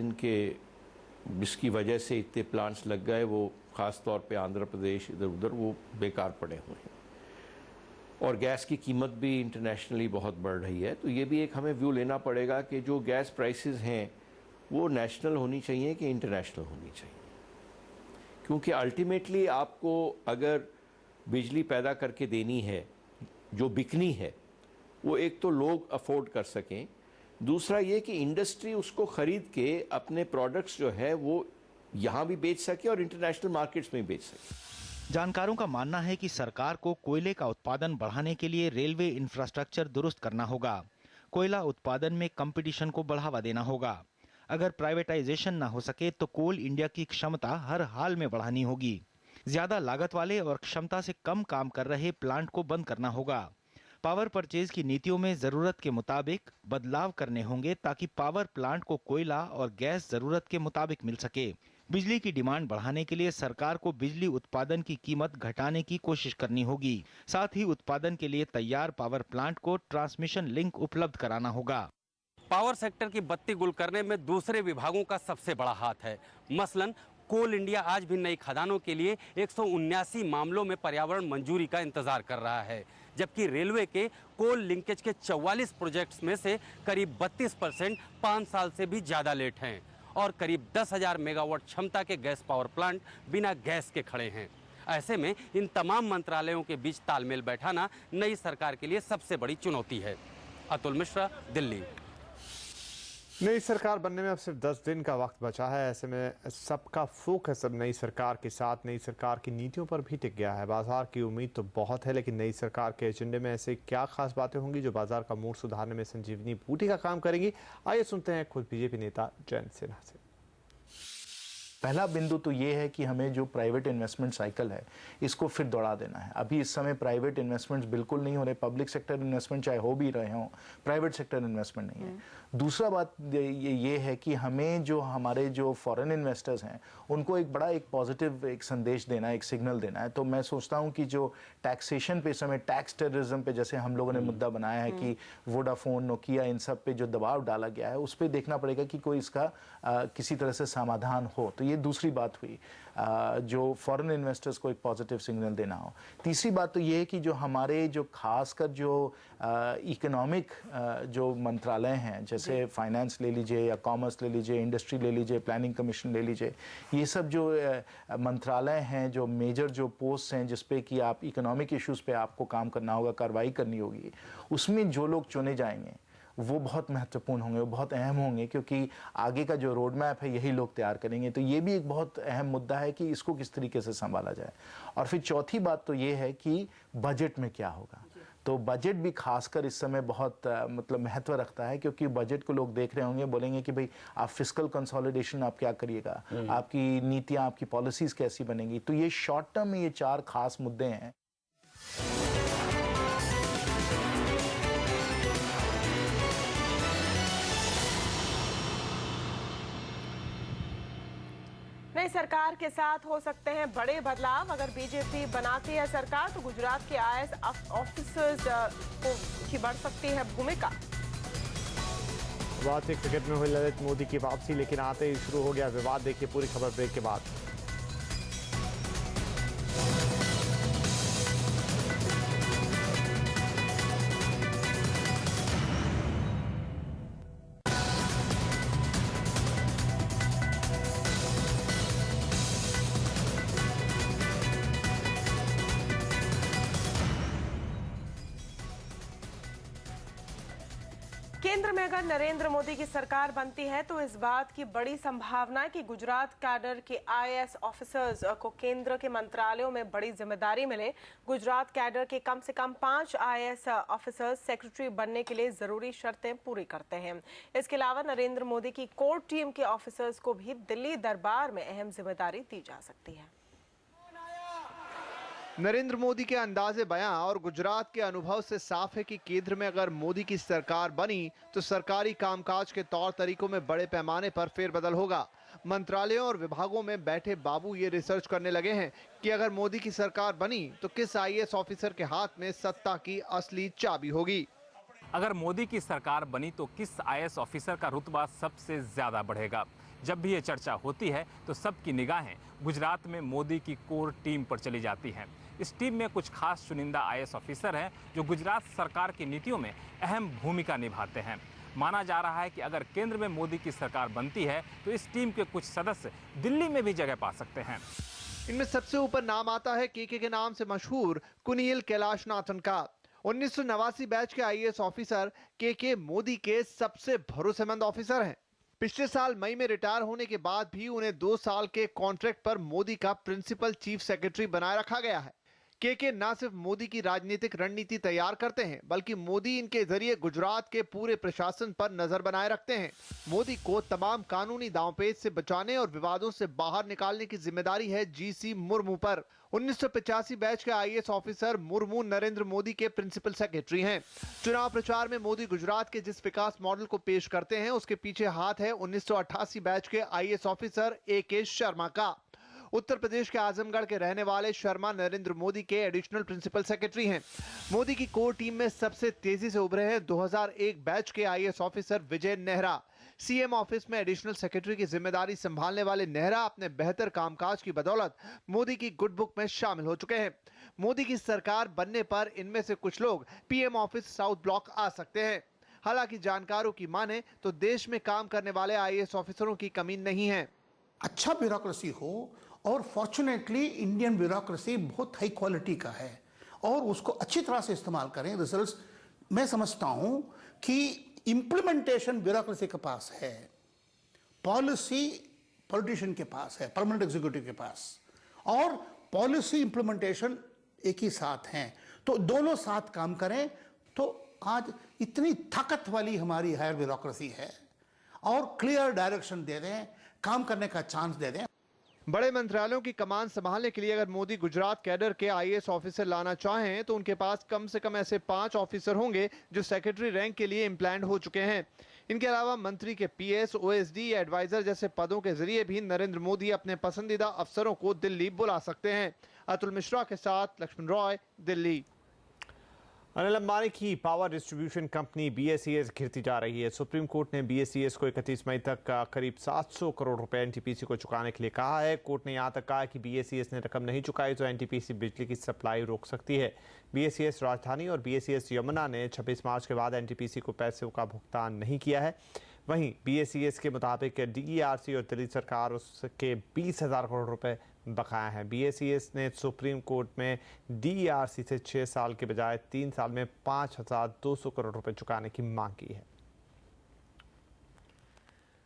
जिसकी वजह से इतने प्लांट्स लग गए, वो खास तौर पे आंध्र प्रदेश इधर उधर वो बेकार पड़े हुए हैं, और गैस की कीमत भी इंटरनेशनली बहुत बढ़ रही है। तो ये भी एक हमें व्यू लेना पड़ेगा कि जो गैस प्राइसेस हैं वो नेशनल होनी चाहिए कि इंटरनेशनल होनी चाहिए, क्योंकि अल्टीमेटली आपको अगर बिजली पैदा करके देनी है, जो बिकनी है, वो एक तो लोग अफोर्ड कर सकें, दूसरा ये कि इंडस्ट्री उसको खरीद के अपने प्रोडक्ट्स जो है वो यहाँ भी बेच सके और इंटरनेशनल मार्केट्स में बेच सके। जानकारों का मानना है कि सरकार को कोयले का उत्पादन बढ़ाने के लिए रेलवे इंफ्रास्ट्रक्चर दुरुस्त करना होगा। कोयला उत्पादन में कंपटीशन को बढ़ावा देना होगा। अगर प्राइवेटाइजेशन ना हो सके तो कोल इंडिया की क्षमता हर हाल में बढ़ानी होगी। ज्यादा लागत वाले और क्षमता से कम काम कर रहे प्लांट को बंद करना होगा। पावर परचेज की नीतियों में जरूरत के मुताबिक बदलाव करने होंगे ताकि पावर प्लांट को कोयला और गैस जरूरत के मुताबिक मिल सके। बिजली की डिमांड बढ़ाने के लिए सरकार को बिजली उत्पादन की कीमत घटाने की कोशिश करनी होगी। साथ ही उत्पादन के लिए तैयार पावर प्लांट को ट्रांसमिशन लिंक उपलब्ध कराना होगा। पावर सेक्टर की बत्ती गुल करने में दूसरे विभागों का सबसे बड़ा हाथ है। मसलन कोल इंडिया आज भी नई खदानों के लिए 179 मामलों में पर्यावरण मंजूरी का इंतजार कर रहा है, जबकि रेलवे के कोल लिंकेज के 44 प्रोजेक्ट्स में से करीब 32% 5 साल से भी ज्यादा लेट हैं और करीब 10,000 मेगावाट क्षमता के गैस पावर प्लांट बिना गैस के खड़े हैं। ऐसे में इन तमाम मंत्रालयों के बीच तालमेल बैठाना नई सरकार के लिए सबसे बड़ी चुनौती है। अतुल मिश्रा, दिल्ली। नई सरकार बनने में अब सिर्फ 10 दिन का वक्त बचा है। ऐसे में सबका फोकस अब नई सरकार के साथ नई सरकार की नीतियों पर भी टिक गया है। बाजार की उम्मीद तो बहुत है, लेकिन नई सरकार के एजेंडे में ऐसे क्या खास बातें होंगी जो बाजार का मूड सुधारने में संजीवनी बूटी का काम करेंगी? आइए सुनते हैं खुद बीजेपी नेता जयंत सिन्हा से। पहला बिंदु तो ये है कि हमें जो प्राइवेट इन्वेस्टमेंट साइकिल है इसको फिर दौड़ा देना है। अभी इस समय प्राइवेट इन्वेस्टमेंट्स बिल्कुल नहीं हो रहे। पब्लिक सेक्टर इन्वेस्टमेंट चाहे हो भी रहे हों, प्राइवेट सेक्टर इन्वेस्टमेंट नहीं है। दूसरा बात ये है कि हमें जो हमारे जो फॉरेन इन्वेस्टर्स हैं उनको एक पॉजिटिव एक संदेश देना है, एक सिग्नल देना है। तो मैं सोचता हूँ कि जो टैक्सेशन पे, समय टैक्स टेररिज्म पे जैसे हम लोगों ने मुद्दा बनाया है कि वोडाफोन, नोकिया, इन सब पे जो दबाव डाला गया है उस पर देखना पड़ेगा कि कोई इसका किसी तरह से समाधान हो। तो ये दूसरी बात हुई जो फॉरेन इन्वेस्टर्स को एक पॉजिटिव सिग्नल देना हो। तीसरी बात तो ये है कि जो हमारे जो खासकर जो इकोनॉमिक जो मंत्रालय हैं, जैसे फाइनेंस ले लीजिए या कॉमर्स ले लीजिए, इंडस्ट्री ले लीजिए, प्लानिंग कमीशन ले लीजिए, ये सब जो मंत्रालय हैं, जो मेजर जो पोस्ट हैं जिसपे कि आप इकोनॉमिक इश्यूज़ पे आपको काम करना होगा, कार्रवाई करनी होगी, उसमें जो लोग चुने जाएंगे वो बहुत महत्वपूर्ण होंगे, वो बहुत अहम होंगे, क्योंकि आगे का जो रोड मैप है यही लोग तैयार करेंगे। तो ये भी एक बहुत अहम मुद्दा है कि इसको किस तरीके से संभाला जाए। और फिर चौथी बात तो ये है कि बजट में क्या होगा। तो बजट भी खासकर इस समय बहुत मतलब महत्व रखता है, क्योंकि बजट को लोग देख रहे होंगे, बोलेंगे कि भाई आप फिस्कल कंसोलिडेशन आप क्या करिएगा, आपकी नीतियां, आपकी पॉलिसीज कैसी बनेंगी। तो ये शॉर्ट टर्म में ये 4 खास मुद्दे हैं। नई सरकार के साथ हो सकते हैं बड़े बदलाव। अगर बीजेपी बनाती है सरकार तो गुजरात के आईएएस ऑफिसर्स की बढ़ सकती है भूमिका। बात एक क्रिकेट में हुई ललित मोदी की वापसी, लेकिन आते ही शुरू हो गया विवाद। देखिए पूरी खबर ब्रेक के बाद। केंद्र में अगर नरेंद्र मोदी की सरकार बनती है तो इस बात की बड़ी संभावना है कि गुजरात कैडर के आईएएस ऑफिसर्स को केंद्र के मंत्रालयों में बड़ी जिम्मेदारी मिले। गुजरात कैडर के कम से कम 5 आईएएस ऑफिसर्स सेक्रेटरी बनने के लिए जरूरी शर्तें पूरी करते हैं। इसके अलावा नरेंद्र मोदी की कोर टीम के ऑफिसर्स को भी दिल्ली दरबार में अहम जिम्मेदारी दी जा सकती है। नरेंद्र मोदी के अंदाजे बयां और गुजरात के अनुभव से साफ है कि केंद्र में अगर मोदी की सरकार बनी तो सरकारी कामकाज के तौर तरीकों में बड़े पैमाने पर फेरबदल होगा। मंत्रालयों और विभागों में बैठे बाबू ये रिसर्च करने लगे हैं कि अगर मोदी की सरकार बनी तो किस आईएएस ऑफिसर के हाथ में सत्ता की असली चाबी होगी। अगर मोदी की सरकार बनी तो किस आईएएस ऑफिसर का रुतबा सबसे ज्यादा बढ़ेगा। जब भी ये चर्चा होती है तो सबकी निगाहें गुजरात में मोदी की कोर टीम पर चली जाती हैं। इस टीम में कुछ खास चुनिंदा आईएएस ऑफिसर हैं जो गुजरात सरकार की नीतियों में अहम भूमिका निभाते हैं। माना जा रहा है कि अगर केंद्र में मोदी की सरकार बनती है तो इस टीम के कुछ सदस्य दिल्ली में भी जगह पा सकते हैं। इनमें सबसे ऊपर नाम आता है के नाम से मशहूर कुनिल कैलाशनाथन का। 1989 बैच के आईएएस ऑफिसर के मोदी के सबसे भरोसेमंद ऑफिसर हैं। पिछले साल मई में रिटायर होने के बाद भी उन्हें 2 साल के कॉन्ट्रैक्ट पर मोदी का प्रिंसिपल चीफ सेक्रेटरी बनाए रखा गया है। के न सिर्फ मोदी की राजनीतिक रणनीति तैयार करते हैं बल्कि मोदी इनके जरिए गुजरात के पूरे प्रशासन पर नजर बनाए रखते हैं। मोदी को तमाम कानूनी दांवपेच से बचाने और विवादों से बाहर निकालने की जिम्मेदारी है जीसी मुर्मू पर। 1985 बैच के आईएएस ऑफिसर मुर्मू नरेंद्र मोदी के प्रिंसिपल सेक्रेटरी हैं। चुनाव प्रचार में मोदी गुजरात के जिस विकास मॉडल को पेश करते हैं उसके पीछे हाथ है 1988 बैच के आईएएस ऑफिसर ए.के. शर्मा का। उत्तर प्रदेश के आजमगढ़ के रहने वाले शर्मा नरेंद्र मोदी के एडिशनल प्रिंसिपल सेक्रेटरी हैं। मोदी की कोर टीम में सबसे तेजी से उभरे हैं 2001 बैच के आईएएस ऑफिसर विजय नेहरा। सीएम ऑफिस में एडिशनल सेक्रेटरी की जिम्मेदारी संभालने वाले नेहरा अपने बेहतर कामकाज की बदौलत मोदी की गुड बुक में शामिल हो चुके हैं। मोदी की सरकार बनने पर इनमें से कुछ लोग पीएम ऑफिस साउथ ब्लॉक आ सकते हैं। हालांकि जानकारों की माने तो देश में काम करने वाले आईएएस ऑफिसरों की कमी नहीं है। अच्छा ब्यूरोक्रेसी हो, और फॉर्चुनेटली इंडियन ब्यूरोक्रेसी बहुत हाई क्वालिटी का है और उसको अच्छी तरह से इस्तेमाल करें। रिजल्ट्स मैं समझता हूं कि इंप्लीमेंटेशन ब्यूरोक्रेसी के पास है, पॉलिसी पॉलिटिशियन के पास है, परमानेंट एग्जीक्यूटिव के पास, और पॉलिसी इंप्लीमेंटेशन एक ही साथ हैं। तो दोनों साथ काम करें तो आज इतनी ताकत वाली हमारी हायर ब्यूरोक्रेसी है, और क्लियर डायरेक्शन दे दें, काम करने का चांस दे दें। बड़े मंत्रालयों की कमान संभालने के लिए अगर मोदी गुजरात कैडर के आईएएस ऑफिसर लाना चाहें तो उनके पास कम से कम ऐसे 5 ऑफिसर होंगे जो सेक्रेटरी रैंक के लिए इम्प्लांट हो चुके हैं। इनके अलावा मंत्री के पीएस, ओएसडी या एडवाइजर जैसे पदों के जरिए भी नरेंद्र मोदी अपने पसंदीदा अफसरों को दिल्ली बुला सकते हैं। अतुल मिश्रा के साथ लक्ष्मण रॉय, दिल्ली। अनिल अंबानी की पावर डिस्ट्रीब्यूशन कंपनी बीएसईएस घिरती जा रही है। सुप्रीम कोर्ट ने बीएसईएस को 31 मई तक करीब 700 करोड़ रुपए एनटीपीसी को चुकाने के लिए कहा है। कोर्ट ने यहां तक कहा कि बीएसईएस ने रकम नहीं चुकाई तो एनटीपीसी बिजली की सप्लाई रोक सकती है। बीएसईएस राजधानी और बीएसईएस यमुना ने 26 मार्च के बाद एनटीपीसी को पैसों का भुगतान नहीं किया है। वहीं बीएसईएस के मुताबिक डीईआरसी और दिल्ली सरकार उसके 20,000 करोड़ रुपए बकाया है। बीएसईएस ने सुप्रीम कोर्ट में डीईआरसी से 6 साल के बजाय 3 साल में 5,200 करोड़ रुपए चुकाने की मांग की है।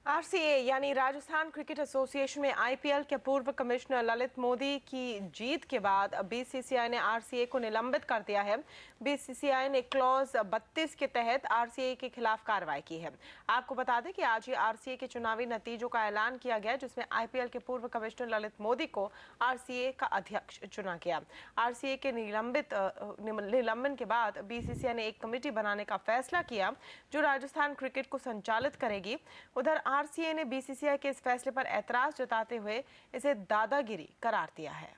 आरसीए यानी राजस्थान क्रिकेट एसोसिएशन में आईपीएल के पूर्व कमिश्नर ललित मोदी की जीत के बाद बीसीसीआई ने आरसीए को निलंबित कर दिया है। बीसीसीआई ने क्लॉज 32 के तहत आरसीए के खिलाफ कार्रवाई की है। आपको बता दें कि आज ही आरसीए के चुनावी नतीजों का ऐलान किया गया, जिसमें आईपीएल के पूर्व कमिश्नर ललित मोदी को आरसीए का अध्यक्ष चुना गया। आरसीए के निलंबन के बाद बीसीसीआई ने एक कमेटी बनाने का फैसला किया जो राजस्थान क्रिकेट को संचालित करेगी। उधर आरसीए ने बीसीसीआई के इस फैसले पर ऐतराज जताते हुए इसे दादागिरी करार दिया है।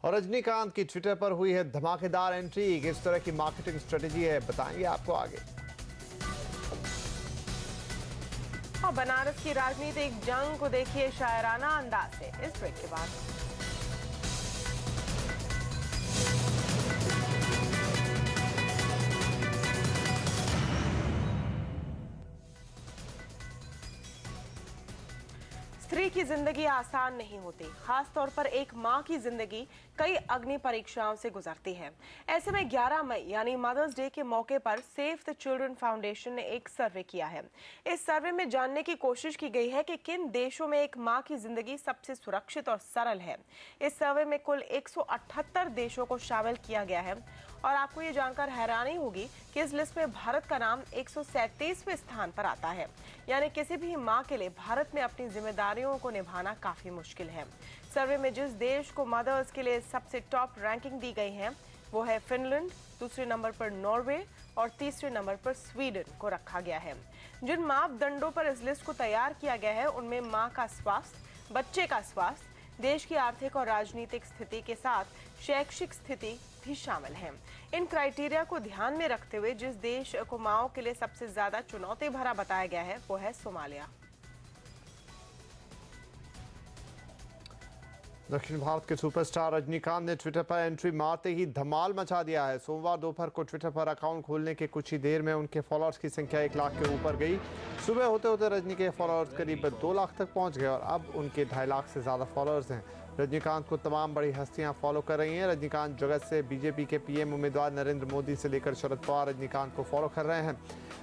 और रजनीकांत की ट्विटर पर हुई है धमाकेदार एंट्री। किस तरह की मार्केटिंग स्ट्रेटेजी है बताएंगे आपको आगे। और बनारस की राजनीतिक जंग को देखिए शायराना अंदाज से इस ब्रेक के बाद। स्त्री की जिंदगी आसान नहीं होती, खास तौर पर एक मां की जिंदगी कई अग्नि परीक्षाओं से गुजरती है। ऐसे में 11 मई यानी मदर्स डे के मौके पर सेव द चिल्ड्रन फाउंडेशन ने एक सर्वे किया है। इस सर्वे में जानने की कोशिश की गई है कि किन देशों में एक मां की जिंदगी सबसे सुरक्षित और सरल है। इस सर्वे में कुल 178 देशों को शामिल किया गया है और आपको ये जानकर हैरानी होगी कि इस लिस्ट में भारत का नाम 137वें स्थान पर आता है। यानी किसी भी मां के लिए भारत में अपनी जिम्मेदारियों को निभाना काफी मुश्किल है। सर्वे में जिस देश को मदर्स के लिए सबसे टॉप रैंकिंग दी गई है वो है फिनलैंड, दूसरे नंबर पर नॉर्वे और तीसरे नंबर पर स्वीडन को रखा गया है। जिन मापदंडों पर इस लिस्ट को तैयार किया गया है उनमें मां का स्वास्थ्य, बच्चे का स्वास्थ्य, देश की आर्थिक और राजनीतिक स्थिति के साथ शैक्षिक स्थिति भी शामिल है। इन क्राइटेरिया को ध्यान में रखते हुए जिस देश को माओ के लिए सबसे ज्यादा चुनौती भरा बताया गया है वो है सोमालिया। दक्षिण भारत के सुपरस्टार रजनीकांत ने ट्विटर पर एंट्री मारते ही धमाल मचा दिया है। सोमवार दोपहर को ट्विटर पर अकाउंट खोलने के कुछ ही देर में उनके फॉलोअर्स की संख्या 1 लाख के ऊपर गई। सुबह होते होते रजनी के फॉलोअर्स करीब 2 लाख तक पहुंच गए और अब उनके 2.5 लाख से ज़्यादा फॉलोअर्स हैं। रजनीकांत को तमाम बड़ी हस्तियां फॉलो कर रही हैं। रजनीकांत जगत से बीजेपी के पीएम उम्मीदवार नरेंद्र मोदी से लेकर शरद पवार रजनीकांत को फॉलो कर रहे हैं।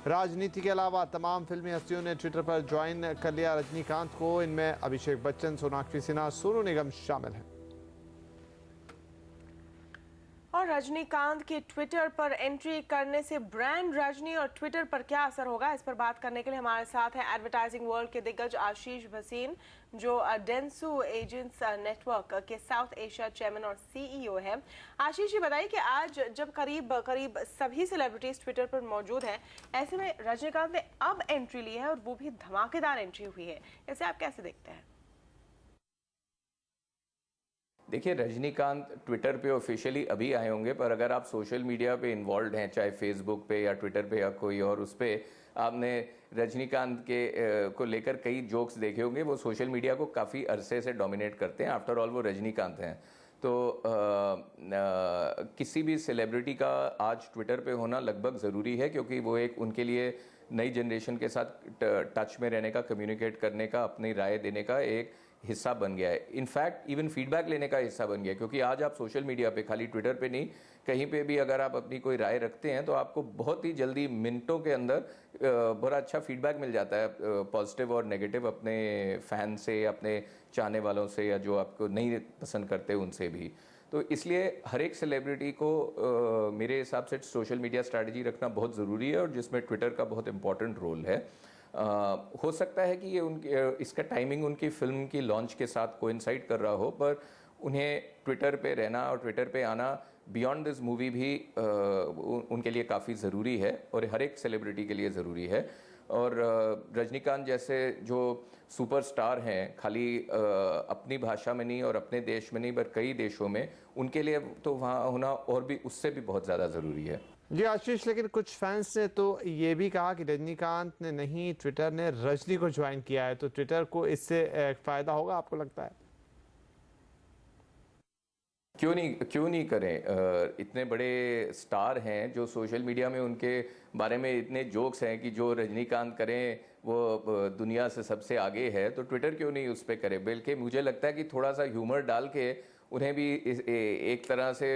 राजनीति के अलावा तमाम फिल्मी हस्तियों ने ट्विटर पर ज्वाइन कर लिया रजनीकांत को। इनमें अभिषेक बच्चन, सोनाक्षी सिन्हा, सोनू निगम शामिल हैं। और रजनीकांत के ट्विटर पर एंट्री करने से ब्रांड रजनी और ट्विटर पर क्या असर होगा, इस पर बात करने के लिए हमारे साथ है एडवर्टाइजिंग वर्ल्ड के दिग्गज आशीष भसीन, जो डेंसू एजेंट्स नेटवर्क के साउथ एशिया चेयरमैन और सीईओ है। आशीष जी बताइए कि आज जब करीब सभी सेलिब्रिटीज ट्विटर पर मौजूद हैं, ऐसे में रजनीकांत ने अब एंट्री ली है और वो भी धमाकेदार एंट्री हुई है, इसे आप कैसे देखते हैं? देखिए, रजनीकांत ट्विटर पे ऑफिशियली अभी आए होंगे, पर अगर आप सोशल मीडिया पे इन्वॉल्व हैं, चाहे फेसबुक पे या ट्विटर पे या कोई और, उस पर आपने रजनीकांत के को लेकर कई जोक्स देखे होंगे। वो सोशल मीडिया को काफ़ी अरसे से डोमिनेट करते हैं। आफ्टर ऑल वो रजनीकांत हैं। तो किसी भी सेलिब्रिटी का आज ट्विटर पे होना लगभग ज़रूरी है, क्योंकि वो एक उनके लिए नई जनरेशन के साथ टच में रहने का, कम्युनिकेट करने का, अपनी राय देने का एक हिस्सा बन गया है। इनफैक्ट इवन फीडबैक लेने का हिस्सा बन गया है, क्योंकि आज आप सोशल मीडिया पे, खाली ट्विटर पे नहीं, कहीं पे भी अगर आप अपनी कोई राय रखते हैं तो आपको बहुत ही जल्दी मिनटों के अंदर बड़ा अच्छा फीडबैक मिल जाता है, पॉजिटिव और नेगेटिव, अपने फैन से, अपने चाहने वालों से, या जो आपको नहीं पसंद करते उनसे भी। तो इसलिए हर एक सेलिब्रिटी को मेरे हिसाब से सोशल मीडिया स्ट्रैटेजी रखना बहुत ज़रूरी है, और जिसमें ट्विटर का बहुत इंपॉर्टेंट रोल है। हो सकता है कि ये उनके इसका टाइमिंग उनकी फिल्म की लॉन्च के साथ कोइंसाइड कर रहा हो, पर उन्हें ट्विटर पे रहना और ट्विटर पे आना बियॉन्ड दिस मूवी भी उनके लिए काफ़ी ज़रूरी है, और हर एक सेलिब्रिटी के लिए ज़रूरी है। और रजनीकांत जैसे जो सुपरस्टार हैं, खाली अपनी भाषा में नहीं और अपने देश में नहीं, पर कई देशों में, उनके लिए तो वहाँ होना और भी उससे भी बहुत ज़्यादा ज़रूरी है। जी आशीष, लेकिन कुछ फैंस ने तो ये भी कहा कि रजनीकांत ने नहीं, ट्विटर ने रजनी को ज्वाइन किया है, तो ट्विटर को इससे फायदा होगा, आपको लगता है? क्यों नहीं करें। इतने बड़े स्टार हैं जो सोशल मीडिया में उनके बारे में इतने जोक्स हैं कि जो रजनीकांत करें वो दुनिया से सबसे आगे है, तो ट्विटर क्यों नहीं उस पर करें। बल्कि मुझे लगता है कि थोड़ा सा ह्यूमर डाल के उन्हें भी एक तरह से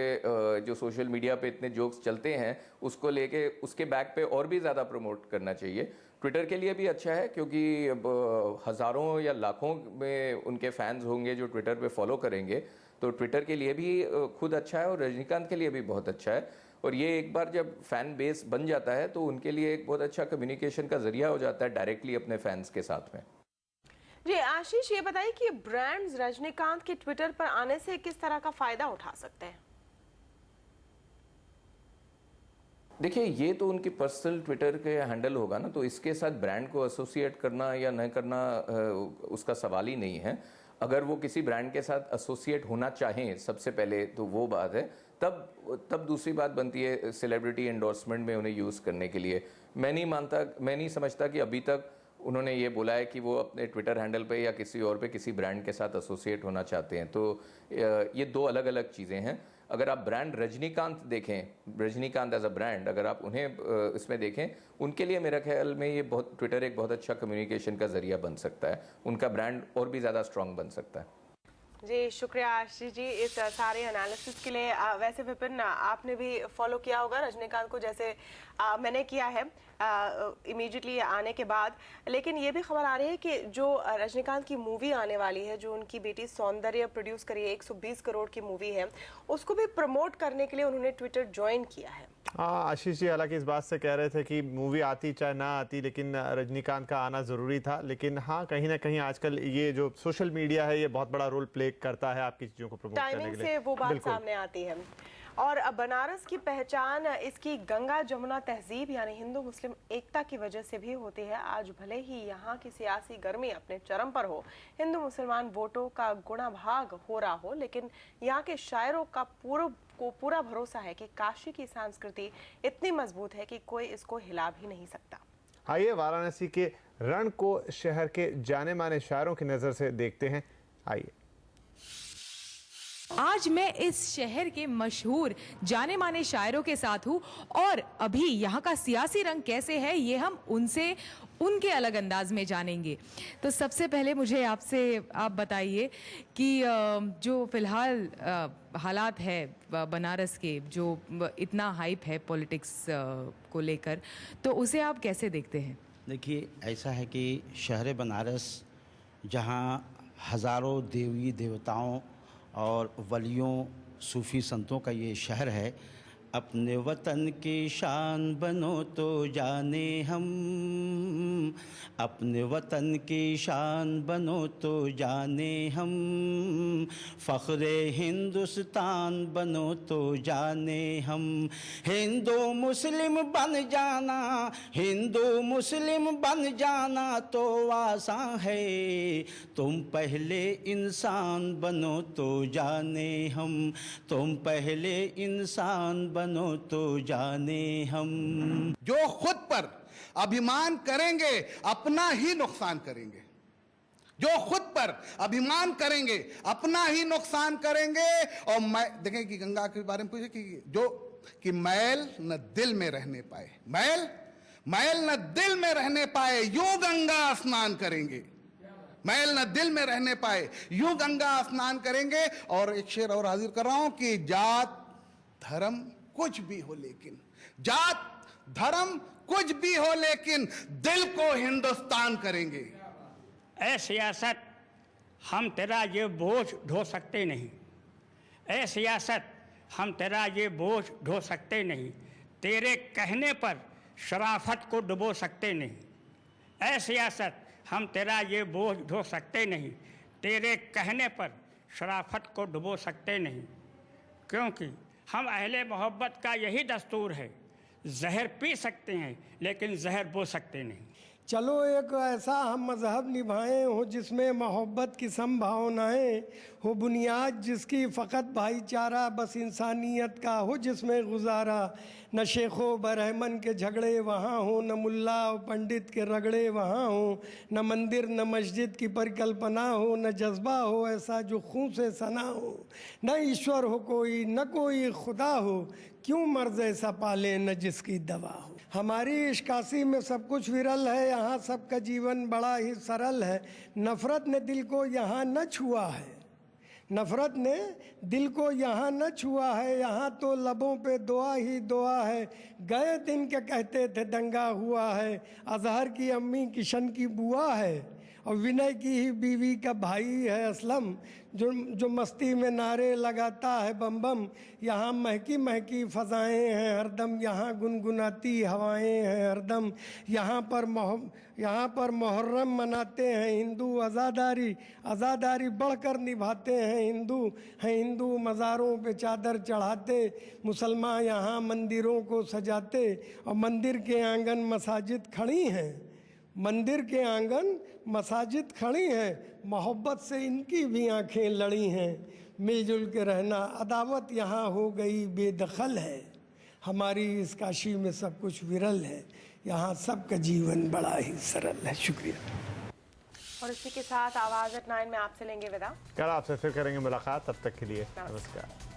जो सोशल मीडिया पे इतने जोक्स चलते हैं उसको लेके उसके बैक पे और भी ज़्यादा प्रमोट करना चाहिए। ट्विटर के लिए भी अच्छा है क्योंकि हज़ारों या लाखों में उनके फैंस होंगे जो ट्विटर पे फॉलो करेंगे, तो ट्विटर के लिए भी खुद अच्छा है और रजनीकांत के लिए भी बहुत अच्छा है। और ये एक बार जब फैन बेस बन जाता है तो उनके लिए एक बहुत अच्छा कम्युनिकेशन का जरिया हो जाता है डायरेक्टली अपने फैंस के साथ में। जी आशीष, ये बताइए कि ब्रांड्स रजनीकांत के ट्विटर पर आने से किस तरह का फायदा उठा सकते हैं? देखिए, ये तो उनकी पर्सनल ट्विटर के हैंडल होगा ना, तो इसके साथ ब्रांड को एसोसिएट करना या न करना उसका सवाल ही नहीं है। अगर वो किसी ब्रांड के साथ एसोसिएट होना चाहें सबसे पहले तो वो बात है, तब दूसरी बात बनती है सेलिब्रिटी एंडोर्समेंट में उन्हें यूज़ करने के लिए। मैं नहीं समझता कि अभी तक उन्होंने ये बोला है कि वो अपने ट्विटर हैंडल पे या किसी और पे किसी ब्रांड के साथ एसोसिएट होना चाहते हैं। तो ये दो अलग अलग चीज़ें हैं। अगर आप ब्रांड रजनीकांत देखें, रजनीकांत एज अ ब्रांड, अगर आप उन्हें इसमें देखें, उनके लिए मेरा ख्याल में ये ट्विटर एक बहुत अच्छा कम्युनिकेशन का जरिया बन सकता है। उनका ब्रांड और भी ज़्यादा स्ट्रॉन्ग बन सकता है। जी शुक्रिया आशीष जी इस सारे एनालिसिस के लिए। वैसे विपिन, आपने भी फॉलो किया होगा रजनीकांत को, जैसे मैंने किया है इमीडिएटली आने के बाद। लेकिन ये भी खबर आ रही है कि जो रजनीकांत की मूवी आने वाली है, जो उनकी बेटी सौंदर्य प्रोड्यूस करी है, 120 करोड़ की मूवी है, उसको भी प्रमोट करने के लिए उन्होंने ट्विटर ज्वाइन किया है। आशीष जी हालांकि इस बात से कह रहे थे कि मूवी आती चाहे ना आती, लेकिन रजनीकांत का आना ज़रूरी था। लेकिन हाँ, कहीं ना कहीं आजकल ये जो सोशल मीडिया है ये बहुत बड़ा रोल प्ले करता है आपकी चीज़ों को प्रमोट करने के लिए। टाइमिंग से वो बात सामने आती है। और बनारस की पहचान इसकी गंगा जमुना तहजीब यानी हिंदू मुस्लिम एकता की वजह से भी होती है। आज भले ही यहाँ की सियासी गर्मी अपने चरम पर हो, हिंदू मुसलमान वोटों का गुणा भाग हो रहा हो, लेकिन यहाँ के शायरों का पूरा भरोसा है कि काशी की संस्कृति इतनी मजबूत है कि कोई इसको हिला भी नहीं सकता। आइए वाराणसी के रण को शहर के जाने माने शायरों की नजर से देखते हैं। आइए। आज मैं इस शहर के मशहूर जाने माने शायरों के साथ हूँ और अभी यहाँ का सियासी रंग कैसे है ये हम उनसे उनके अलग अंदाज में जानेंगे। तो सबसे पहले मुझे आप बताइए कि जो फिलहाल हालात है बनारस के, जो इतना हाइप है पॉलिटिक्स को लेकर, तो उसे आप कैसे देखते हैं? देखिए, ऐसा है कि शहर बनारस जहाँ हज़ारों देवी देवताओं और वलियों सूफ़ी संतों का ये शहर है, अपने वतन की शान बनो तो जाने हम, अपने वतन की शान बनो तो जाने हम, फ़ख्रे हिंदुस्तान बनो तो जाने हम। हिंदू मुस्लिम बन जाना, हिंदू मुस्लिम बन जाना तो आसान है, तुम पहले इंसान बनो तो जाने हम, तुम पहले इंसान बनो तो जाने हम। जो खुद पर अभिमान करेंगे अपना ही नुकसान करेंगे, जो खुद पर अभिमान करेंगे अपना ही नुकसान करेंगे। और मैं देखें कि गंगा के बारे में पूछे कि मैल न दिल में रहने पाए, मैल न दिल में रहने पाए, यूं गंगा स्नान करेंगे, मैल न दिल में रहने पाए यूं गंगा स्नान करेंगे। और एक शेर और हाजिर कर रहा हूं कि जात धर्म कुछ भी हो, लेकिन जात धर्म कुछ भी हो, लेकिन दिल को हिंदुस्तान करेंगे। ऐ सियासत हम तेरा ये बोझ ढो सकते नहीं, ऐ सियासत हम तेरा ये बोझ ढो सकते नहीं, तेरे कहने पर शराफत को डुबो सकते नहीं, ऐ सियासत हम तेरा ये बोझ ढो सकते नहीं, तेरे कहने पर शराफत को डुबो सकते नहीं। क्योंकि हम अहले मोहब्बत का यही दस्तूर है, जहर पी सकते हैं लेकिन जहर बो सकते नहीं। चलो एक ऐसा हम मज़हब निभाएं हो जिसमें मोहब्बत की संभावनाएं हो, बुनियाद जिसकी फ़कत भाईचारा बस इंसानियत का हो जिसमें गुजारा। न शेखो बरहमन के झगड़े वहाँ हो, न मुल्ला और पंडित के रगड़े वहाँ हो, न मंदिर न मस्जिद की परिकल्पना हो, न जज्बा हो ऐसा जो खून से सना हो, न ईश्वर हो कोई न कोई खुदा हो, क्यों मर्ज ऐसा पाले न जिसकी दवा हो। हमारी इस काशी में सब कुछ विरल है, यहाँ सबका जीवन बड़ा ही सरल है, नफ़रत ने दिल को यहाँ न छुआ है, नफरत ने दिल को यहाँ न छुआ है, यहाँ तो लबों पे दुआ ही दुआ है। गए दिन के कहते थे दंगा हुआ है, अजहर की अम्मी किशन की बुआ है, और विनय की ही बीवी का भाई है असलम, जो मस्ती में नारे लगाता है बम बम। यहाँ महकी महकी फ़ज़ाएँ हैं हरदम, यहाँ गुनगुनाती हवाएं हैं हरदम। यहाँ पर मुहर्रम मनाते हैं हिंदू, आज़ादारी बढ़कर निभाते हैं हिंदू मज़ारों पे चादर चढ़ाते, मुसलमान यहाँ मंदिरों को सजाते, और मंदिर के आंगन मसाजिद खड़ी हैं, मंदिर के आंगन मसाजिद खड़ी हैं, मोहब्बत से इनकी भी आंखें लड़ी हैं। मिलजुल के रहना अदावत यहाँ हो गई बेदखल है, हमारी इस काशी में सब कुछ विरल है, यहाँ सबका जीवन बड़ा ही सरल है। शुक्रिया। और इसी के साथ आवाज़ एट 9 में आपसे लेंगे विदा। कल आपसे फिर करेंगे मुलाकात, तब तक के लिए नमस्कार।